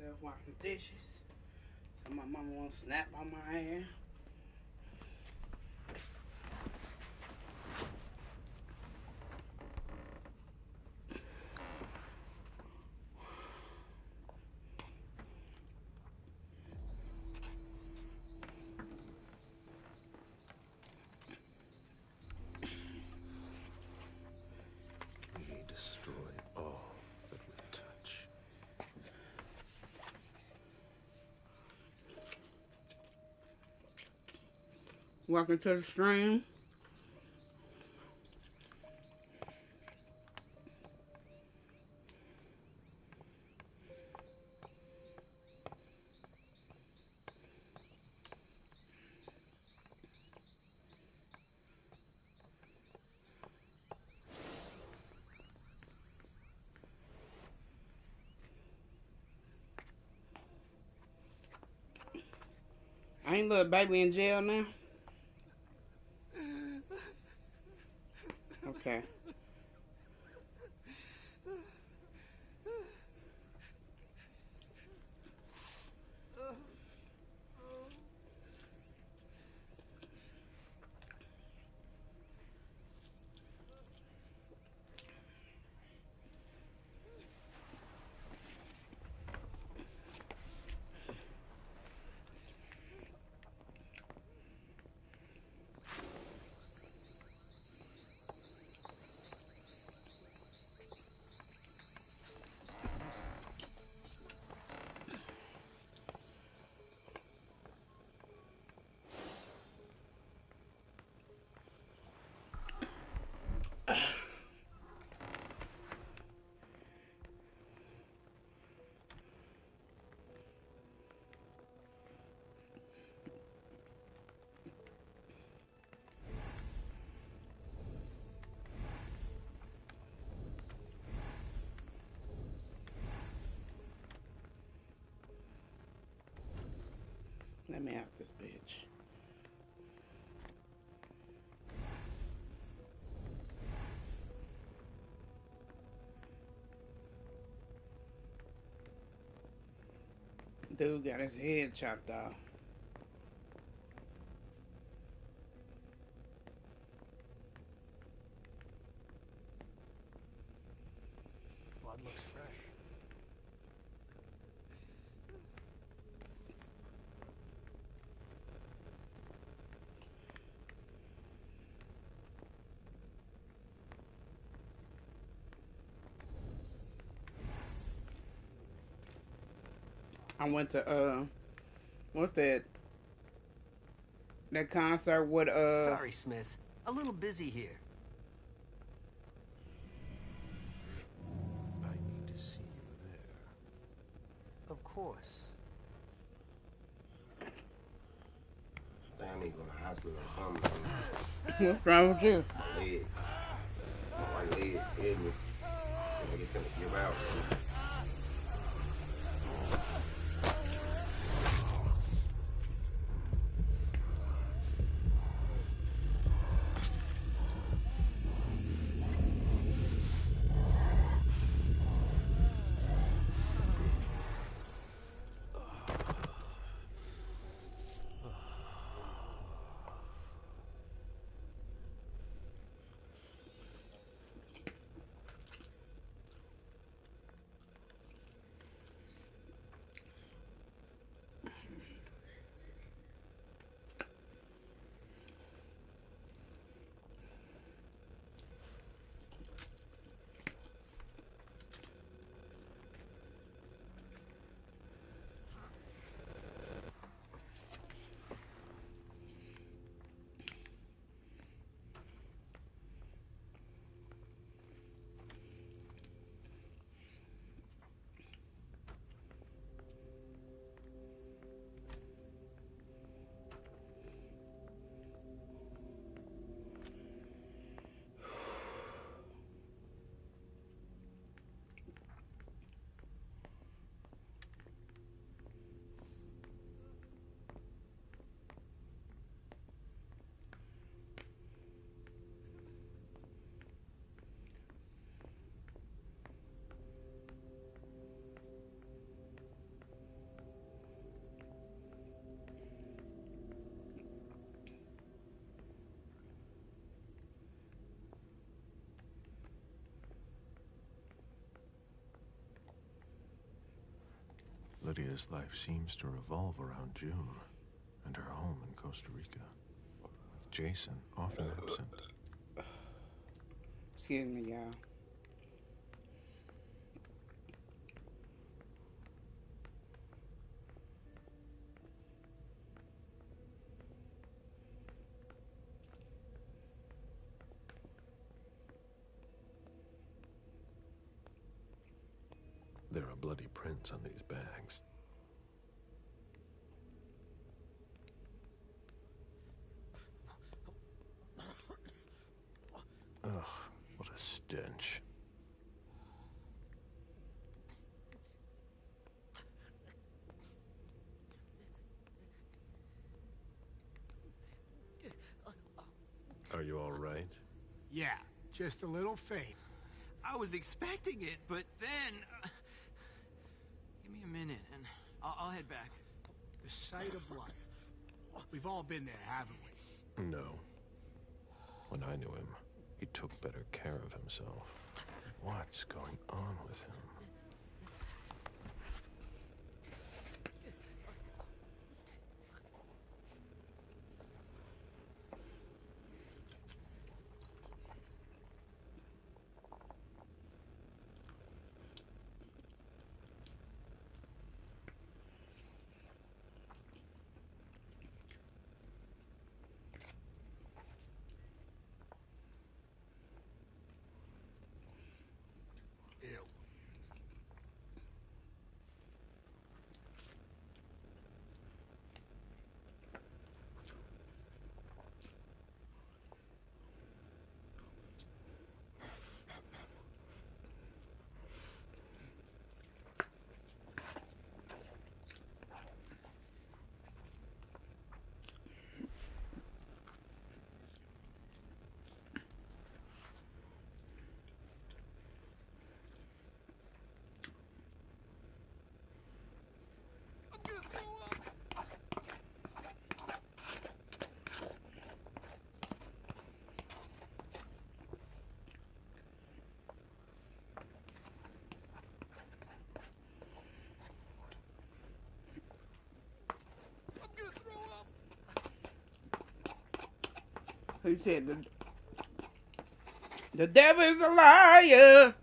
myself washing dishes. So my mama won't snap on my ass. We destroy all that we touch. Walking to the stream. Ain't little baby in jail now? Okay. Let me out this bitch. Dude got his head chopped off. Blood looks fresh. I went to what's that? That concert with Sorry, Smith. A little busy here. I need to see you there. Of course. I think I need to go to the hospital or something. What's wrong with you? My leg. My right leg hit me. I get finna give out. Lydia's life seems to revolve around June and her home in Costa Rica, with Jason often absent. Excuse me, y'all. There are bloody prints on these bags. Ugh, what a stench. Are you all right? Yeah, just a little faint. I was expecting it, but then... give me a minute, and I'll head back. The sight of blood. We've all been there, haven't we? No. When I knew him, he took better care of himself. What's going on with him? Ew. He said the devil is a liar.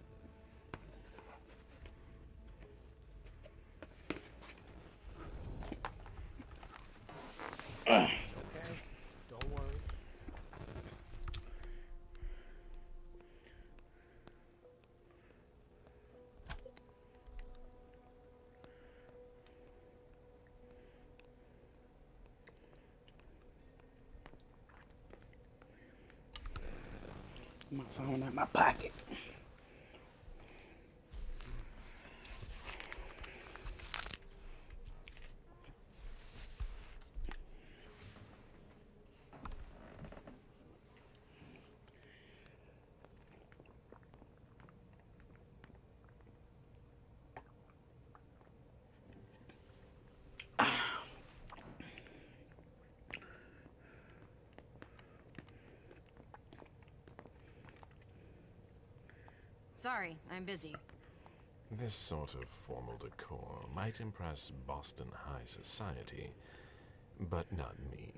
It's okay. Don't worry. My phone in my pocket. Sorry, I'm busy. This sort of formal decor might impress Boston high society, but not me.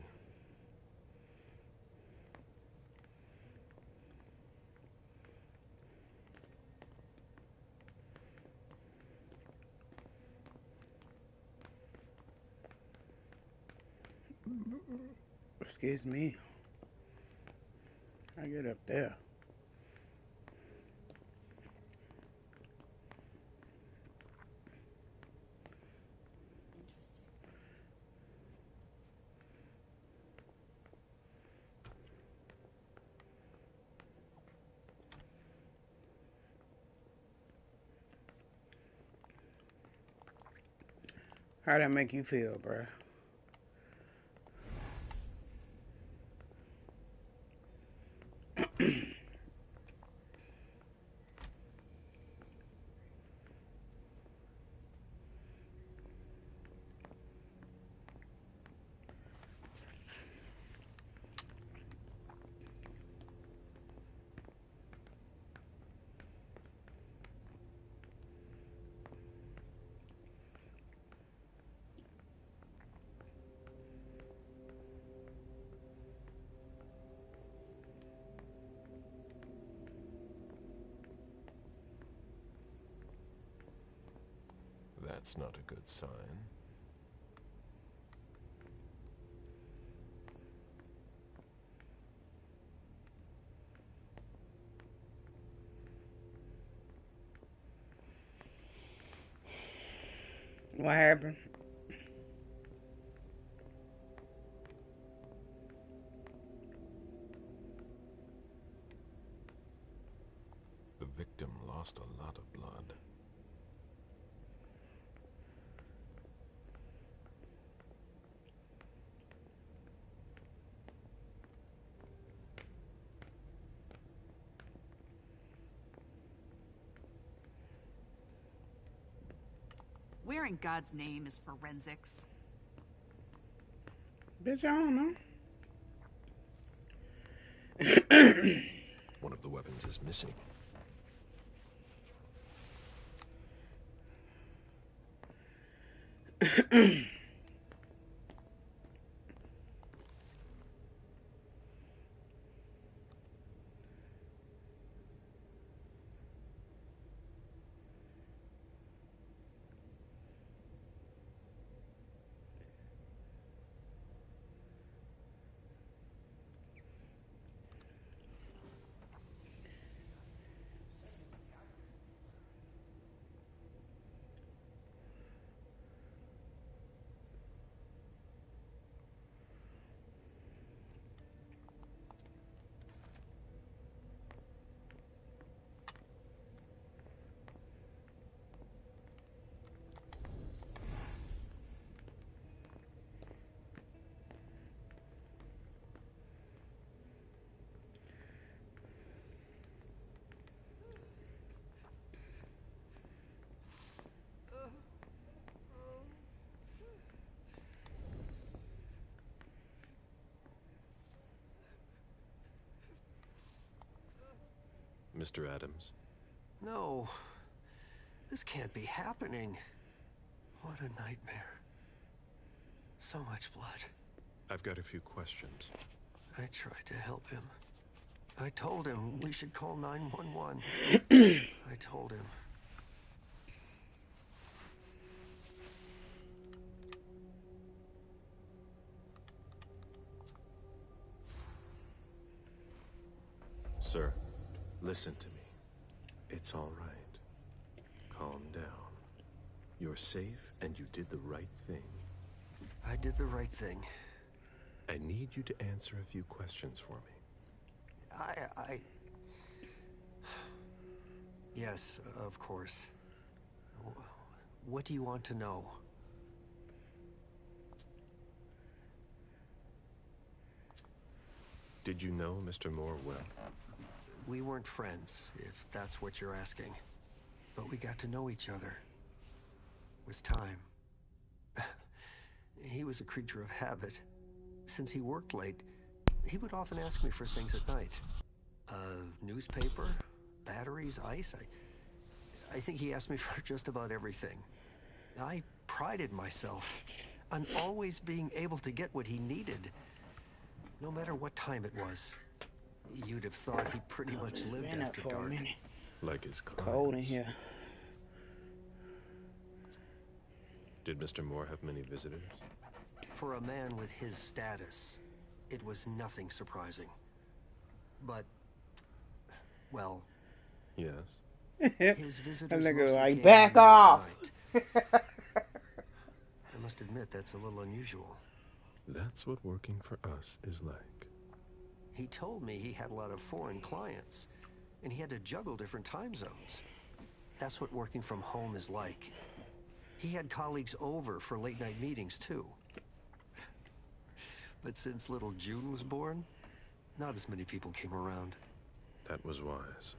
Excuse me. I get up there. How'd that make you feel, bruh? That's not a good sign. What happened? The victim lost a lot of blood. Where in God's name is forensics? Bitch, I don't know. One of the weapons is missing. Mr. Adams? No. This can't be happening. What a nightmare. So much blood. I've got a few questions. I tried to help him. I told him we should call 911. I told him. Sir, listen to me. It's all right. Calm down. You're safe, and you did the right thing. I did the right thing. I need you to answer a few questions for me. Yes, of course. What do you want to know? Did you know Mr. Moore well? We weren't friends, if that's what you're asking. But we got to know each other. With time. He was a creature of habit. Since he worked late, he would often ask me for things at night. Newspaper, batteries, ice. I think he asked me for just about everything. I prided myself on always being able to get what he needed, no matter what time it was. You'd have thought he pretty much lived after dark. Like his clients. Cold in here. Did Mr. Moore have many visitors? For a man with his status, it was nothing surprising. But, well... Yes? His visitors nigga like, came back off! I must admit, that's a little unusual. That's what working for us is like. He told me he had a lot of foreign clients, and he had to juggle different time zones. That's what working from home is like. He had colleagues over for late-night meetings, too. But since little June was born, not as many people came around. That was wise.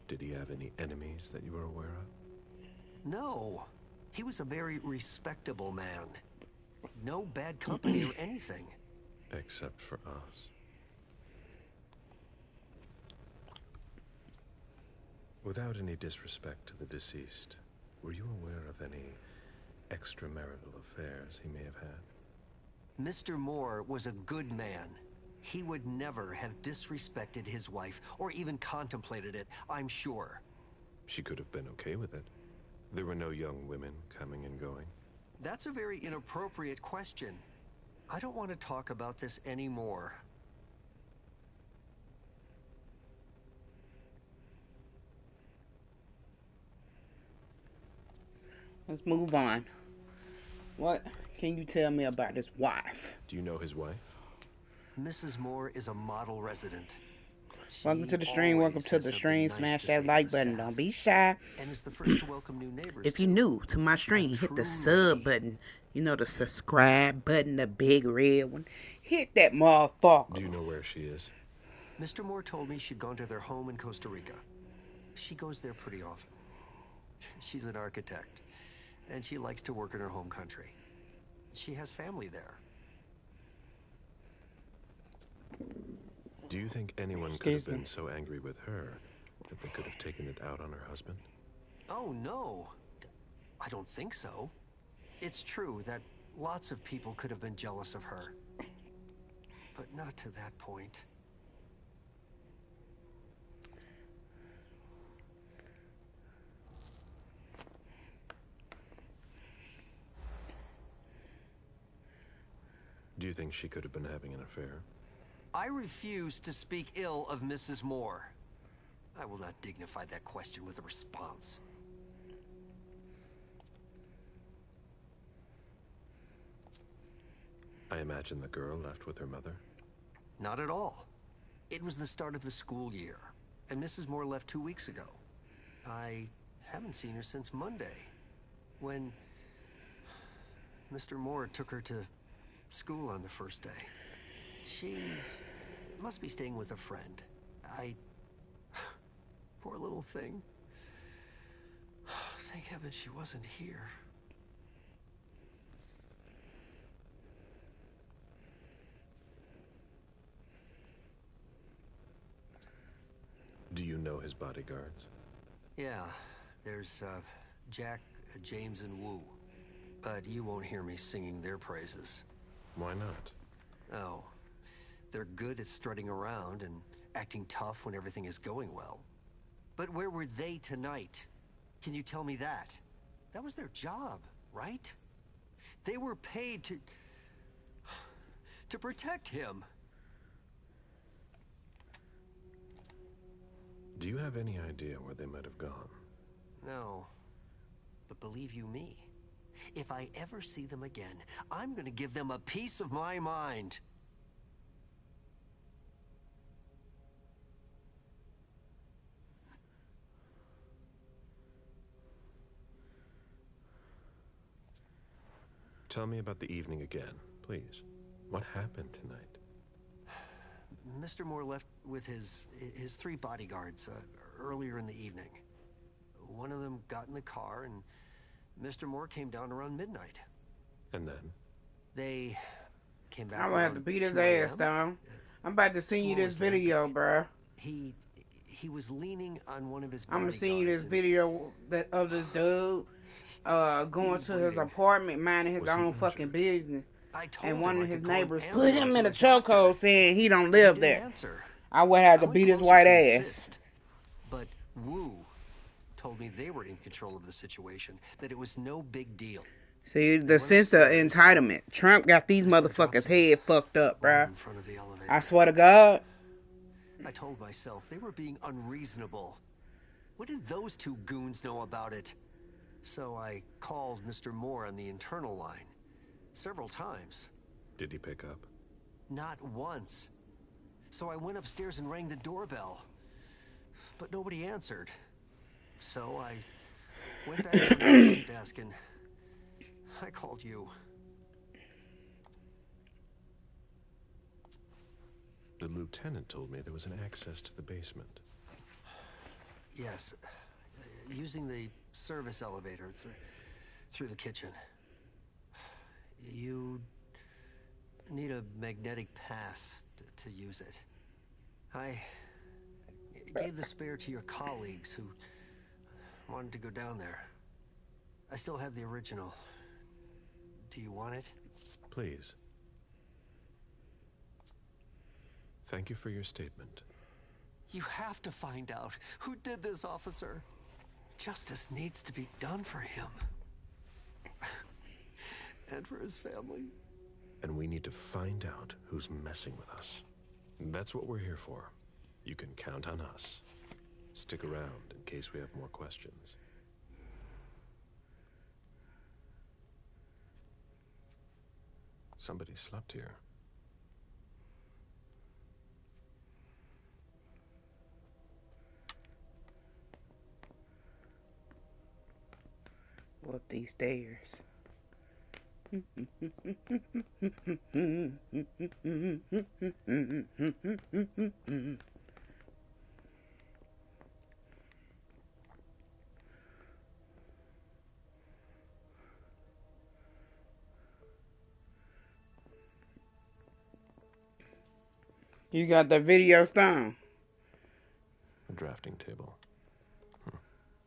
Did he have any enemies that you were aware of? No. He was a very respectable man. No bad company or anything. Except for us. Without any disrespect to the deceased, were you aware of any extramarital affairs he may have had? Mr. Moore was a good man. He would never have disrespected his wife, or even contemplated it, I'm sure. She could have been okay with it. There were no young women coming and going. That's a very inappropriate question. I don't want to talk about this anymore. Let's move on. What can you tell me about his wife? Do you know his wife? Mrs. Moore is a model resident. Welcome to the stream. Welcome to the stream. Smash that like button. Don't be shy. And is the first to welcome new neighbors. If you're new to my stream, hit the sub button. You know, the subscribe button, the big red one. Hit that motherfucker. Do you know where she is? Mr. Moore told me she'd gone to their home in Costa Rica. She goes there pretty often. She's an architect, and she likes to work in her home country. She has family there. Do you think anyone could have been so angry with her that they could have taken it out on her husband? Oh, no. I don't think so. It's true that lots of people could have been jealous of her. But not to that point. Do you think she could have been having an affair? I refuse to speak ill of Mrs. Moore. I will not dignify that question with a response. I imagine the girl left with her mother? Not at all. It was the start of the school year, and Mrs. Moore left 2 weeks ago. I haven't seen her since Monday, when Mr. Moore took her to school on the first day. She must be staying with a friend. Poor little thing. Thank heaven she wasn't here. Do you know his bodyguards? Yeah, there's Jack, James, and Wu. But you won't hear me singing their praises. Why not? Oh, they're good at strutting around and acting tough when everything is going well. But where were they tonight? Can you tell me that? That was their job, right? They were paid to protect him. Do you have any idea where they might have gone? No. But believe you me, if I ever see them again, I'm gonna give them a piece of my mind. Tell me about the evening again, please. What happened tonight? Mr. Moore left with his 3 bodyguards earlier in the evening. One of them got in the car, and Mr. Moore came down around midnight. And then? They came back. I'm gonna have to beat his ass down. I'm about to send you this video, bruh. He was leaning on one of his I'm bodyguards. gonna send you this video of this dude going to his apartment, minding his own fucking business. And one of his neighbors put him in a chokehold saying he don't live there. I would have to beat his white ass. But Wu told me they were in control of the situation, that it was no big deal. See, the sense of entitlement. Trump got these motherfuckers' head fucked up, bruh. I swear to God. I told myself they were being unreasonable. What did those 2 goons know about it? So I called Mr. Moore on the internal line. Several times. Did he pick up? Not once. So I went upstairs and rang the doorbell. But nobody answered. So I went back to the front desk and I called you. The lieutenant told me there was an access to the basement. Yes. Using the service elevator through the kitchen. You need a magnetic pass to use it. I gave the spare to your colleagues who wanted to go down there. I still have the original. Do you want it? Please. Thank you for your statement. You have to find out who did this, officer. Justice needs to be done for him. And for his family. And we need to find out who's messing with us. That's what we're here for. You can count on us. Stick around in case we have more questions. Somebody slept here. Up these stairs. You got the video Stone? A drafting table.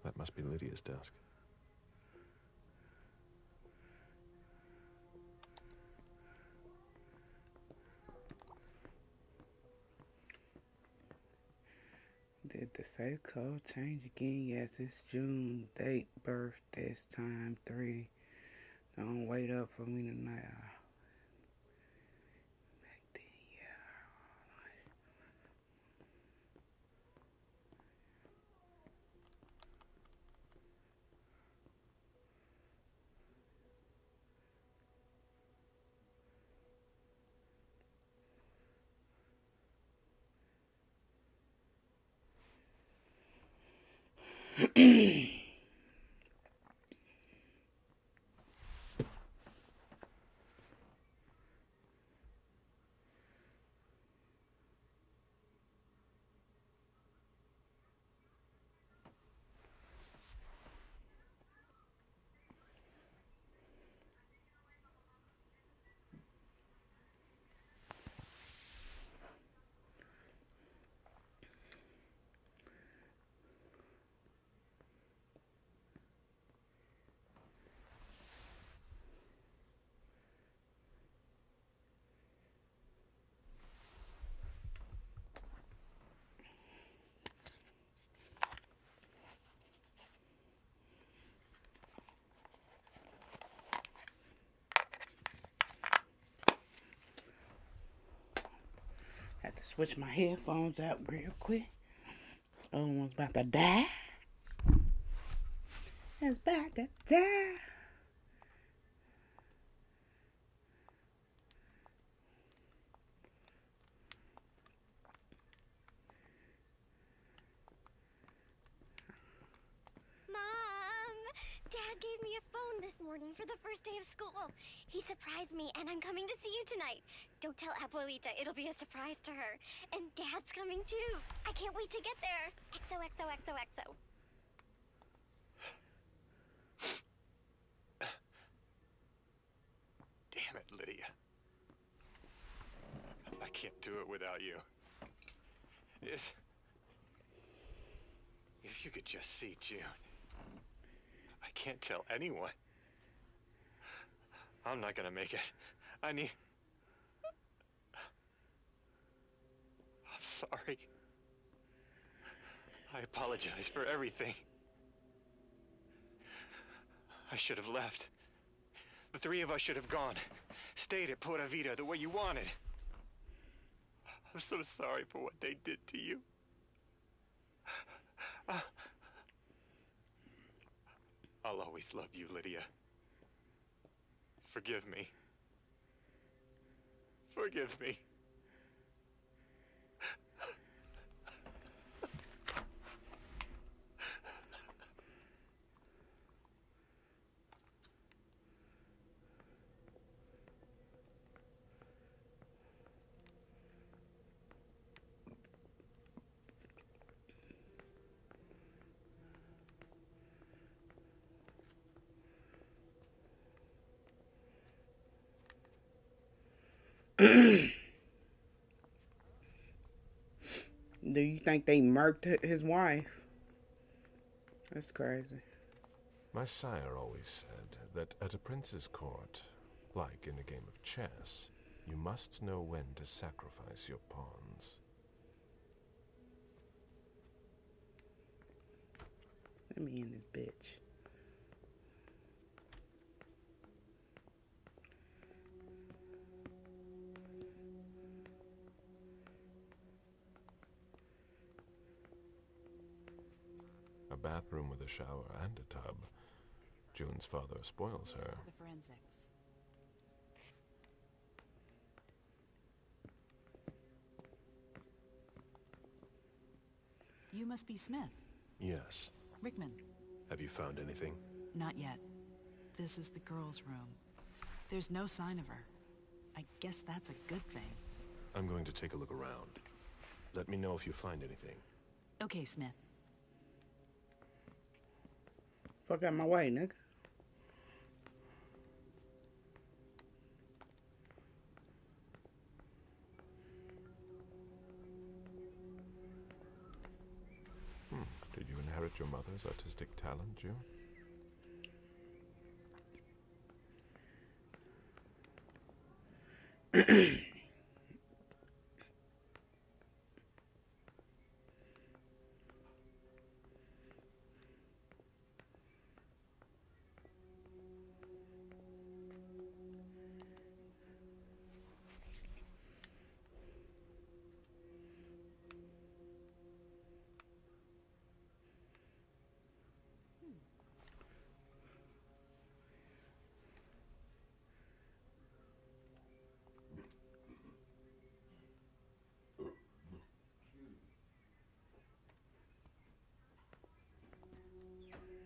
That must be Lydia's desk. Did the safe code change again? Yes, it's June. Date, birth, this time, 3. Don't wait up for me tonight. Had to switch my headphones out real quick. Other one's about to die. It's about to die. Dad gave me a phone this morning for the first day of school. He surprised me, and I'm coming to see you tonight. Don't tell Abuelita. It'll be a surprise to her. And Dad's coming too. I can't wait to get there. XOXOXOXO. Damn it, Lydia. I can't do it without you. If you could just see June. I can't tell anyone. I'm not gonna make it. I'm sorry. I apologize for everything. I should have left. The three of us should have gone. Stayed at Pura Vida the way you wanted. I'm so sorry for what they did to you. I'll always love you, Lydia. Forgive me. Forgive me. Do you think they murked his wife? That's crazy. My sire always said that at a prince's court, like in a game of chess, you must know when to sacrifice your pawns. Let me in this bitch. A bathroom with a shower and a tub. June's father spoils her. The forensics. You must be Smith. Yes. Rickman. Have you found anything? Not yet. This is the girl's room. There's no sign of her. I guess that's a good thing. I'm going to take a look around. Let me know if you find anything. Okay, Smith. Fuck out my way, nigga. Did you inherit your mother's artistic talent, June?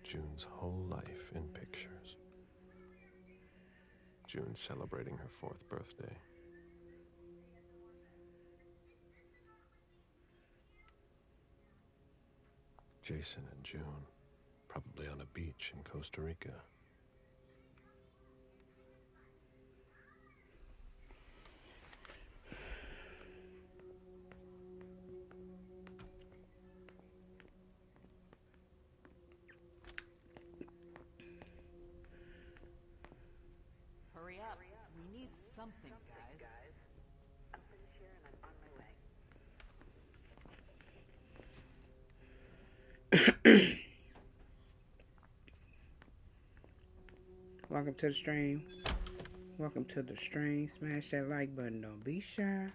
June's whole life in pictures. June celebrating her 4th birthday. Jason and June, probably on a beach in Costa Rica. Hurry up. We need something, guys. Welcome to the stream. Welcome to the stream. Smash that like button. Don't be shy.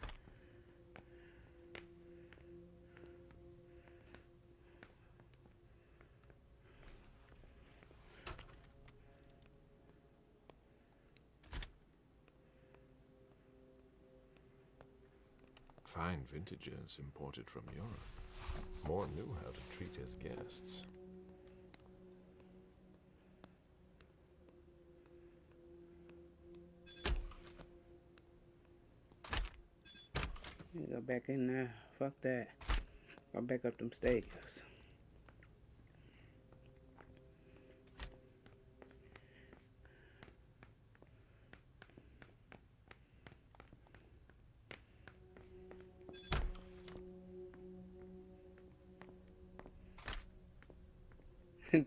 Fine vintages imported from Europe. Moore knew how to treat his guests. Go back in there. Fuck that. Go back up them stairs.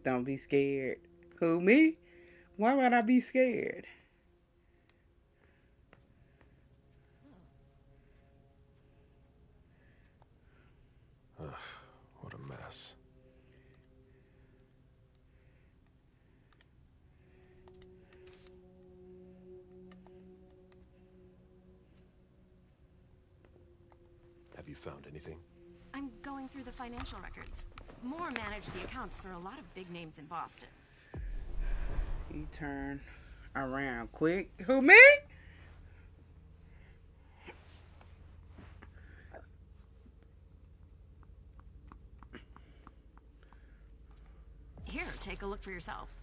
Don't be scared. Who, me? Why would I be scared? Ugh, what a mess. Have you found anything? I'm going through the financial records. Moore managed the accounts for a lot of big names in Boston. He turned around quick. Who, me? Here, take a look for yourself.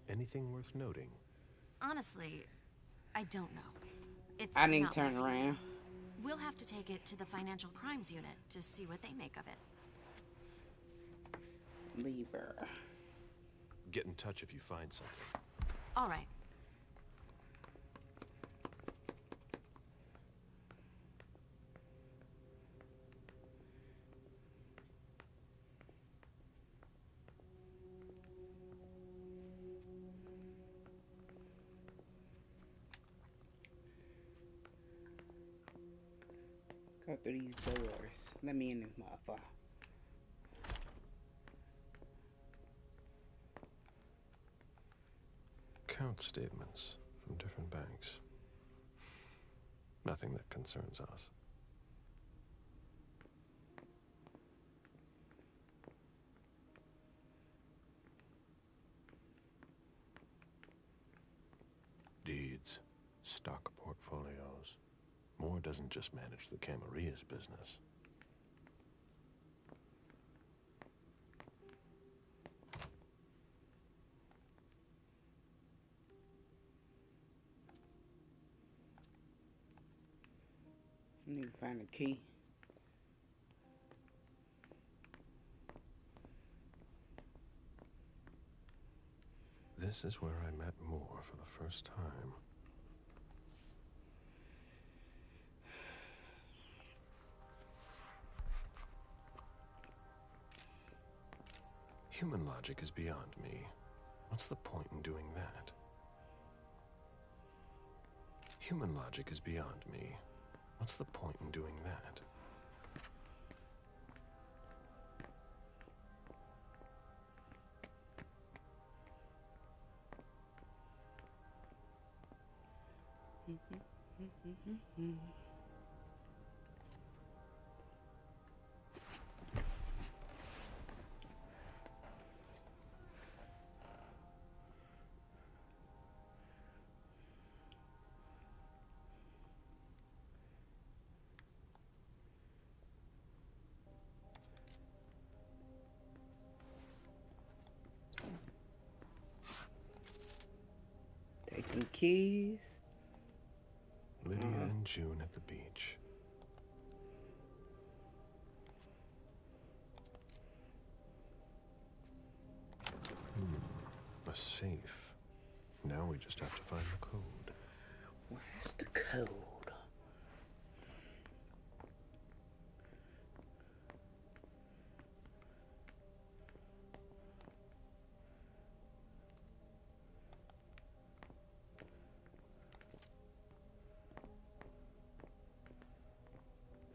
Anything worth noting? Honestly, I don't know. It's I didn't not turn my field. around. We'll have to take it to the financial crimes unit to see what they make of it. Leave her. Get in touch if you find something. All right. Go through these doors. Let me in this motherfucker. Account statements from different banks. Nothing that concerns us. Deeds, stock portfolios. Moore doesn't just manage the Camarilla's business. I need to find a key. This is where I met Moore for the first time. Human logic is beyond me. What's the point in doing that? Human logic is beyond me. What's the point in doing that? Taking keys. Lydia and June at the beach. A safe. Now we just have to find the code. Where's the code?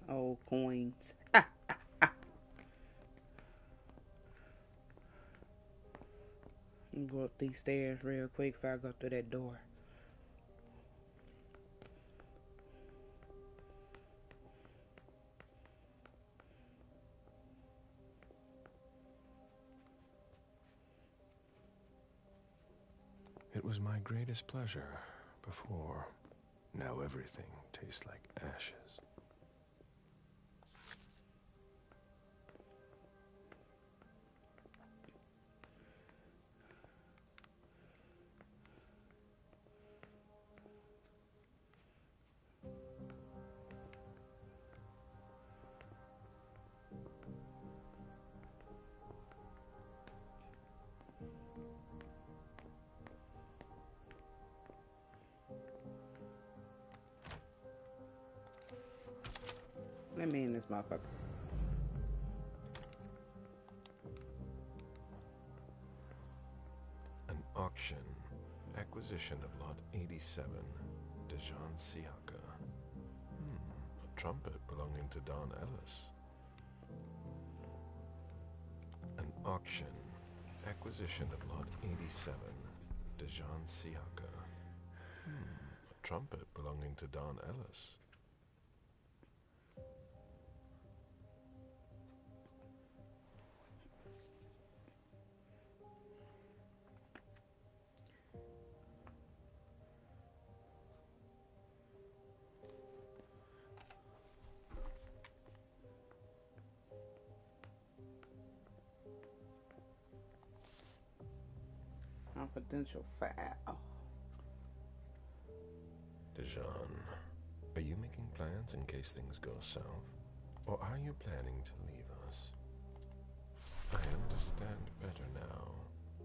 Old coins. I'm gonna go up these stairs real quick before I go through that door. It was my greatest pleasure before. Now everything tastes like ashes. Let me in this motherfucker. An auction. Acquisition of Lot 87. Dijon Siaka. A trumpet belonging to Don Ellis. An auction. Acquisition of Lot 87. Dijon Siaka. A trumpet belonging to Don Ellis. Confidential file. Dijon, are you making plans in case things go south? Or are you planning to leave us? I understand better now.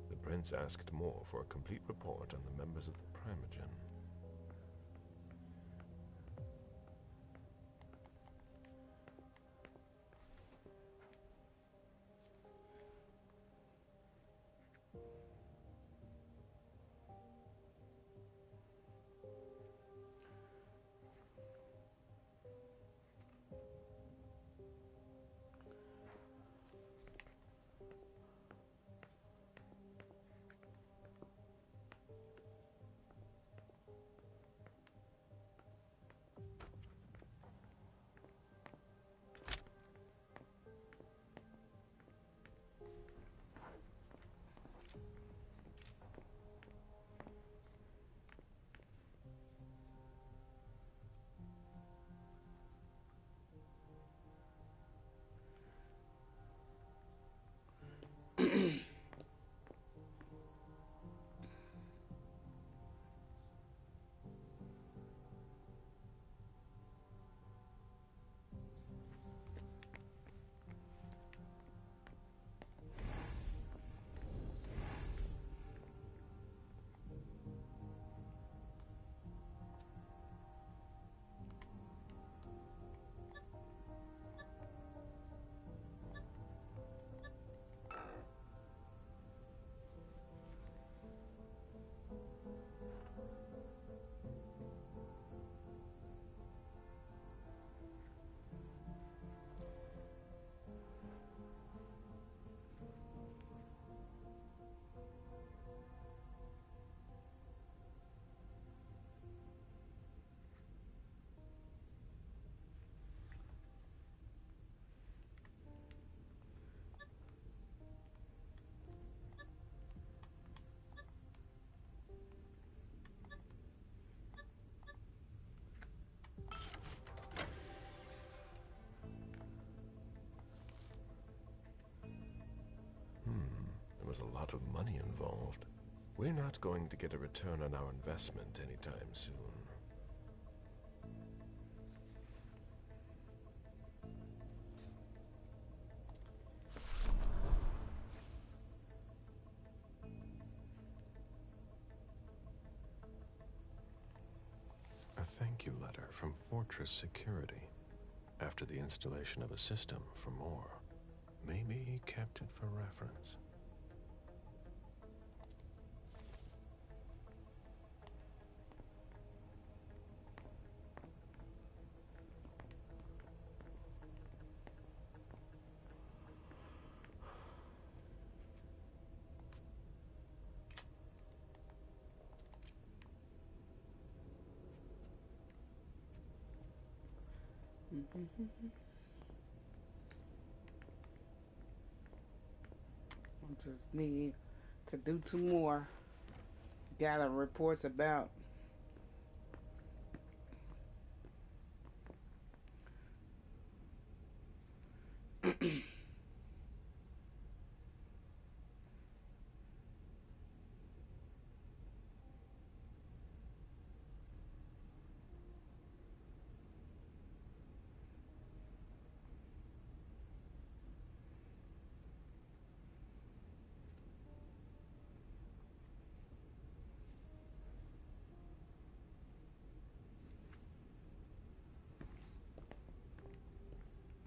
The prince asked more for a complete report on the members of the Primogen. was a lot of money involved. We're not going to get a return on our investment anytime soon. A thank you letter from Fortress Security. After the installation of a system for more. Maybe he kept it for reference. I just need to do 2 more. Gather reports about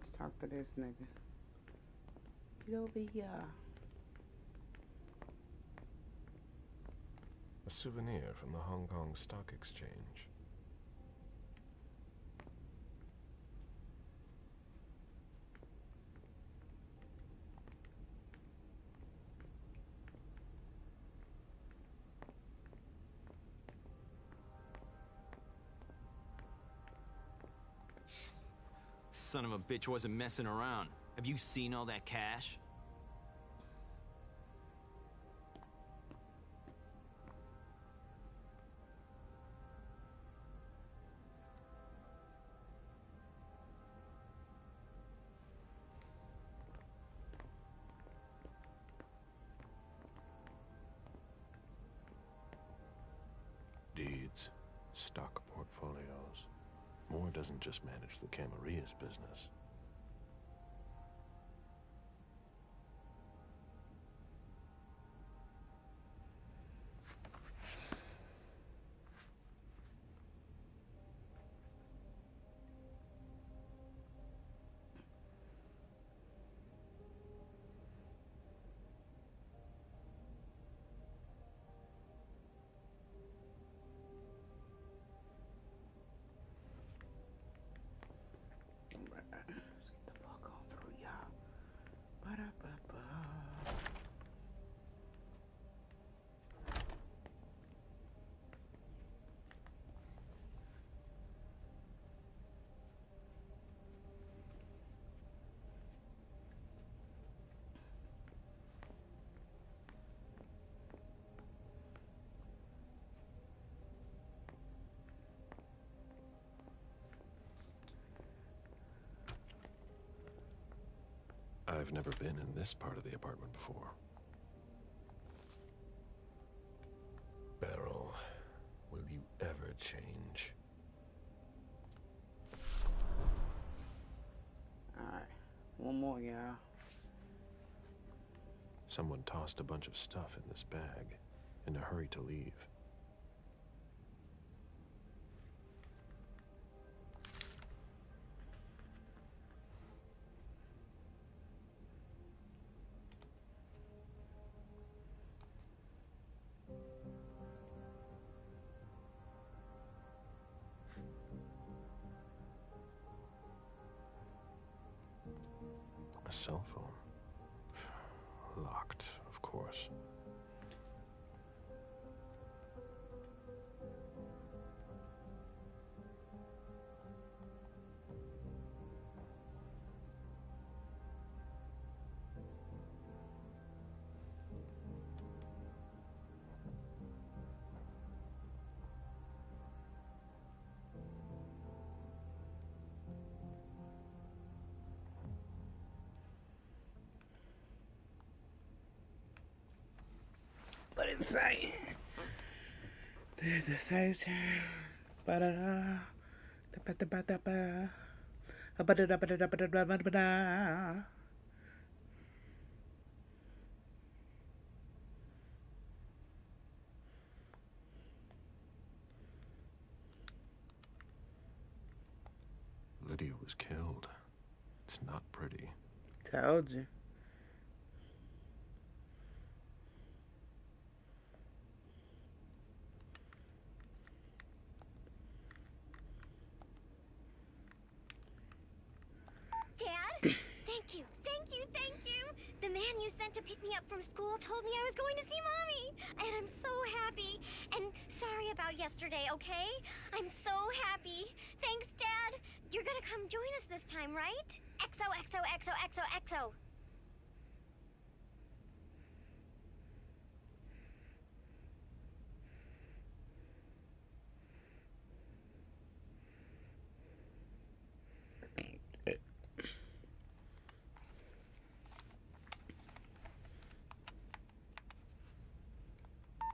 let's talk to this nigga. Get over here. A souvenir from the Hong Kong Stock Exchange. Son of a bitch wasn't messing around. Have you seen all that cash? Deeds, stock portfolios. Moore doesn't just manage the Camarias business. Let's get the fuck on through, y'all. Ba-da-ba-ba. I've never been in this part of the apartment before. Beryl, will you ever change? Alright, 1 more, y'all. Someone tossed a bunch of stuff in this bag, in a hurry to leave. A cell phone. Locked, of course. it say? There's a save time. Ba-da-da. Da-ba-da-ba-da-ba. Ba-da-da-ba-da-da-ba-da-ba-da-ba-da. Lydia was killed. It's not pretty. Told you. Dad? Thank you, thank you, thank you! The man you sent to pick me up from school told me I was going to see Mommy! And I'm so happy. And sorry about yesterday, okay? I'm so happy. Thanks, Dad. You're gonna come join us this time, right? XOXOXOXOXO.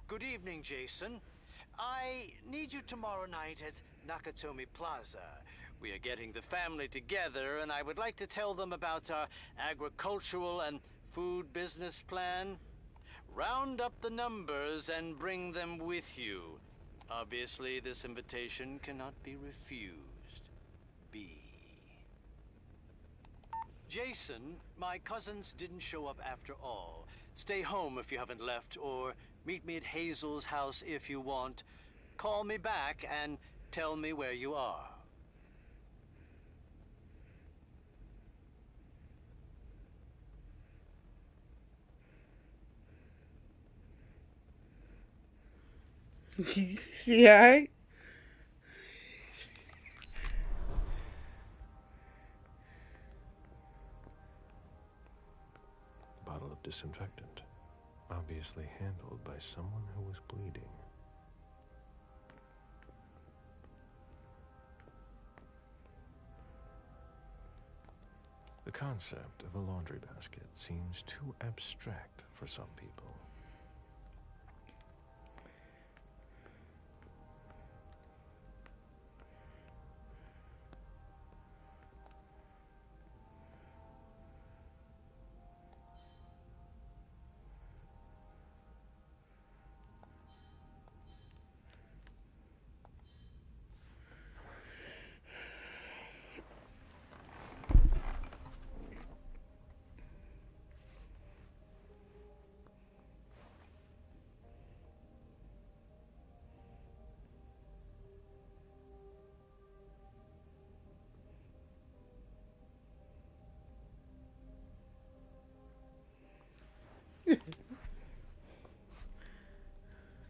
Good evening, Jason. I need you tomorrow night at Nakatomi Plaza. We are getting the family together, and I would like to tell them about our agricultural and food business plan. Round up the numbers and bring them with you. Obviously, this invitation cannot be refused. B. Jason, my cousins didn't show up after all. Stay home if you haven't left, or meet me at Hazel's house if you want. Call me back and tell me where you are. Yeah. Bottle of disinfectant. Obviously handled by someone who was bleeding. The concept of a laundry basket seems too abstract for some people.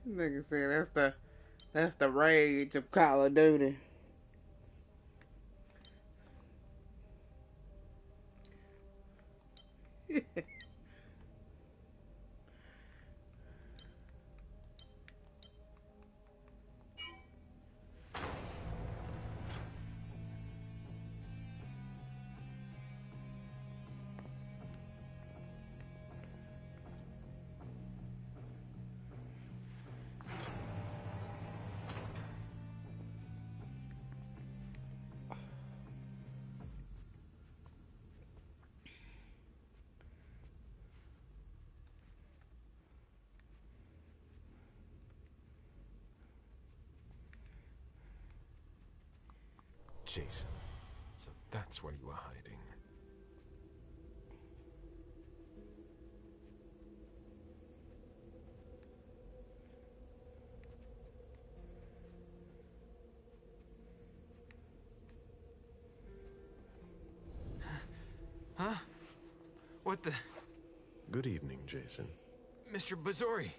Nigga said that's the rage of Call of Duty. Jason, so that's where you were hiding. Huh? What the... Good evening, Jason. Mr. Bazori.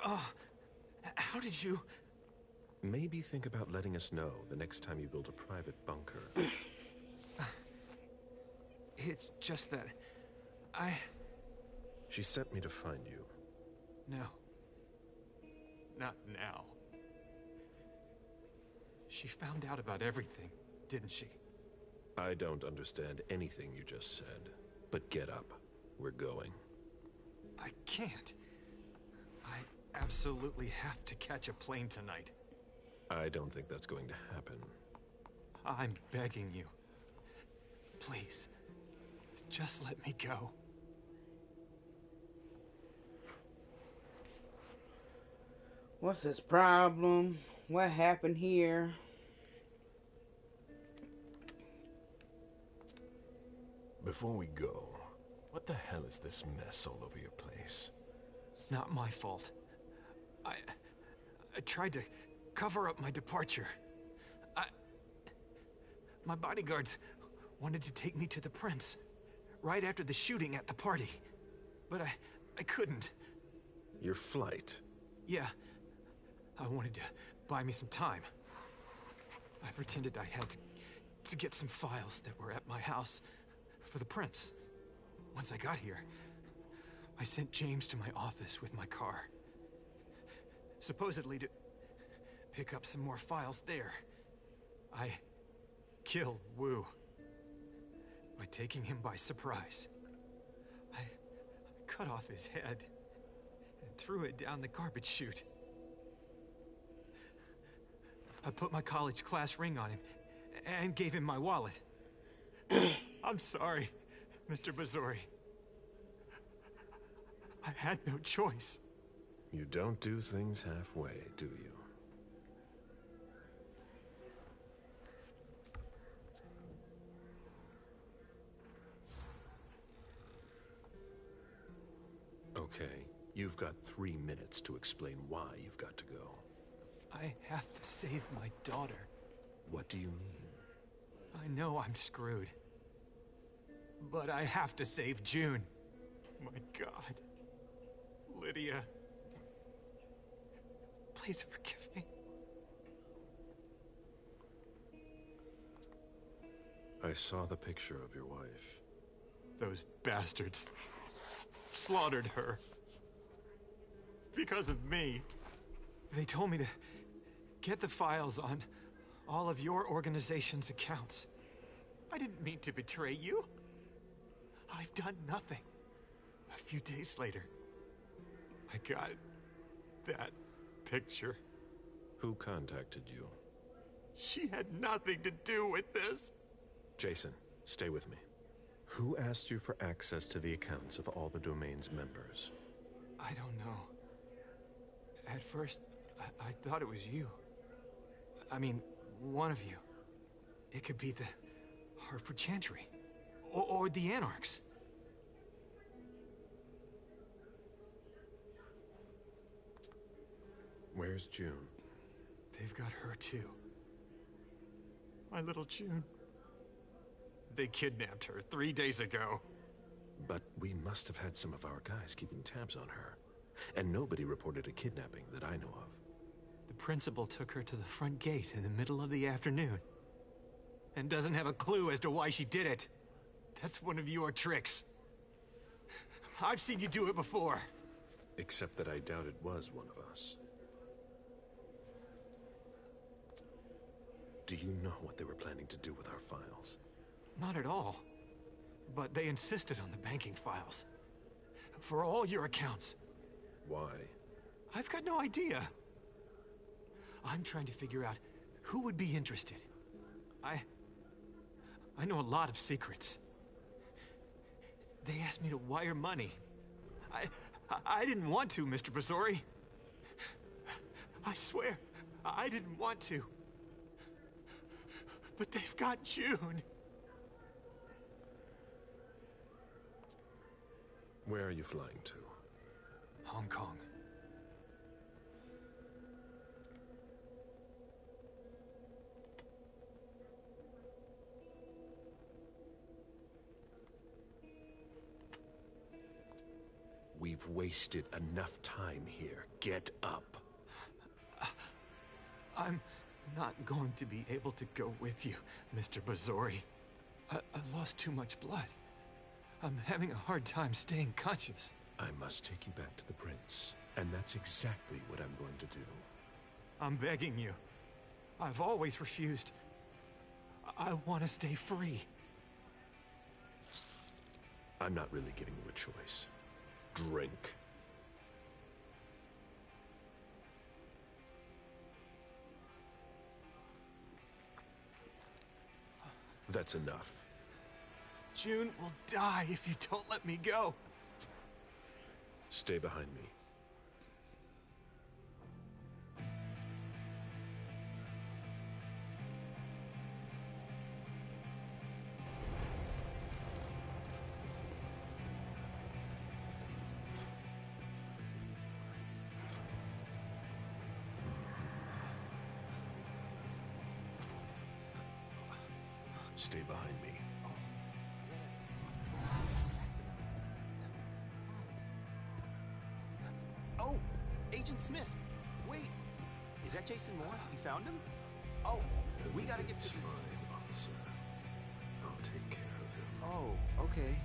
How did you... Maybe think about letting us know the next time you build a private bunker. It's just that... She sent me to find you. No. Not now. She found out about everything, didn't she? I don't understand anything you just said. But get up. We're going. I can't. absolutely have to catch a plane tonight. I don't think that's going to happen. I'm begging you. Please, just let me go. What's his problem? What happened here? Before we go, what the hell is this mess all over your place? It's not my fault. I tried to cover up my departure. My bodyguards wanted to take me to the prince right after the shooting at the party. But I couldn't. Your flight? Yeah. I wanted to buy me some time. I pretended I had to get some files that were at my house for the prince. Once I got here, I sent James to my office with my car. Supposedly to pick up some more files there. I killed Wu by taking him by surprise. I cut off his head and threw it down the garbage chute. I put my college class ring on him and gave him my wallet. I'm sorry, Mr. Bazori. I had no choice. You don't do things halfway, do you? Okay, you've got 3 minutes to explain why you've got to go. I have to save my daughter. What do you mean? I know I'm screwed. But I have to save June. My God. Lydia. Please forgive me. I saw the picture of your wife. Those bastards slaughtered her. Because of me. They told me to get the files on all of your organization's accounts. I didn't mean to betray you. I've done nothing. A few days later, I got that picture. Who contacted you? She had nothing to do with this. Jason, stay with me. Who asked you for access to the accounts of all the domain's members? I don't know. At first, I thought it was you. I mean, one of you. It could be the Hartford Chantry. Or the Anarchs. Where's June? They've got her too. My little June. They kidnapped her 3 days ago. But we must have had some of our guys keeping tabs on her. And nobody reported a kidnapping that I know of. The principal took her to the front gate in the middle of the afternoon. And doesn't have a clue as to why she did it. That's one of your tricks. I've seen you do it before. Except that I doubt it was one of us. Do you know what they were planning to do with our files? Not at all. But they insisted on the banking files. For all your accounts. Why? I've got no idea. I'm trying to figure out who would be interested. I know a lot of secrets. They asked me to wire money. I didn't want to, Mr. Bazori. I swear, I didn't want to. But they've got June. Where are you flying to? Hong Kong. We've wasted enough time here. Get up. I'm not going to be able to go with you, Mr. Bazori. I've lost too much blood. I'm having a hard time staying conscious. I must take you back to the prince, and that's exactly what I'm going to do. I'm begging you. I've always refused. I want to stay free. I'm not really giving you a choice. Drink. That's enough. June will die if you don't let me go. Stay behind me. Stay behind me. Oh, Agent Smith. Wait, is that Jason Moore? You found him? Oh, we gotta get to... Fine, officer. I'll take care of him. Oh, okay.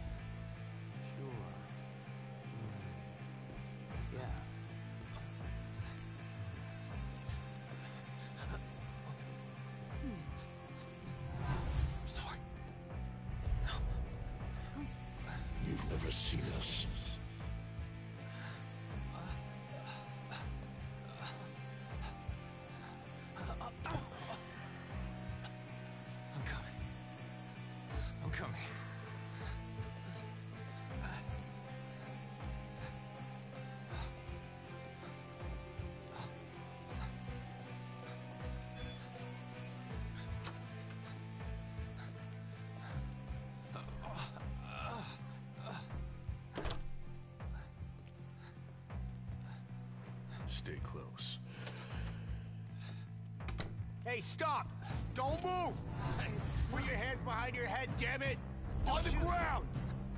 Sure. Yeah. Sorry. You've never seen us. I'm coming. I'm coming. Stay close. Hey, stop! Don't move! Put your hands behind your head, damn it! On the ground!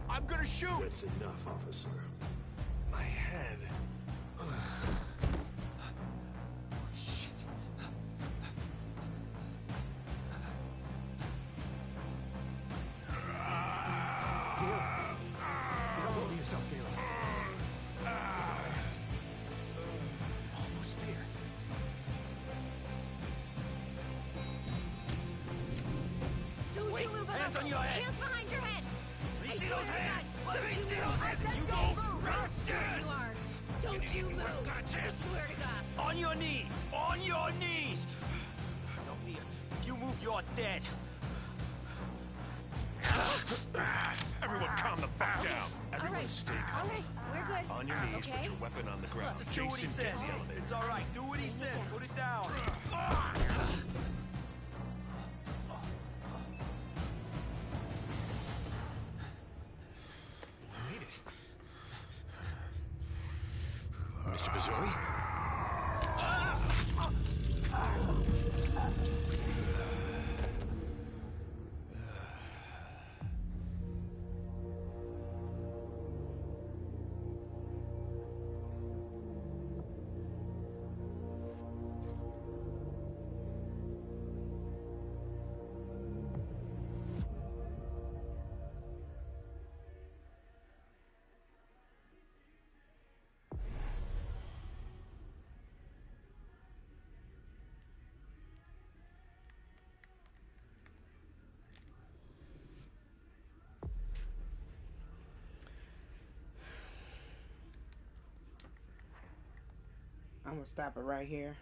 I'm gonna shoot! That's enough, officer. My head. Shit. Get hold of yourself, Caleb. Almost there. Don't Wait, you move hands on your head. Hands behind your head! Let me I see swear those to hands. God, Let me don't you see move. those I hands. said You don't don't move. rush Sure it. you are. Don't you move. I swear to God. On your knees! On your knees! Don't be. If you move, you're dead. Everyone calm the fuck down. Everyone stay calm. All right, we're good. On your knees, okay? put your weapon on the ground. Just do what he Jason, says. get in the elevator. It's all right. Do what he says. Put it down. I made it. Mr. Missouri? I'm gonna stop it right here.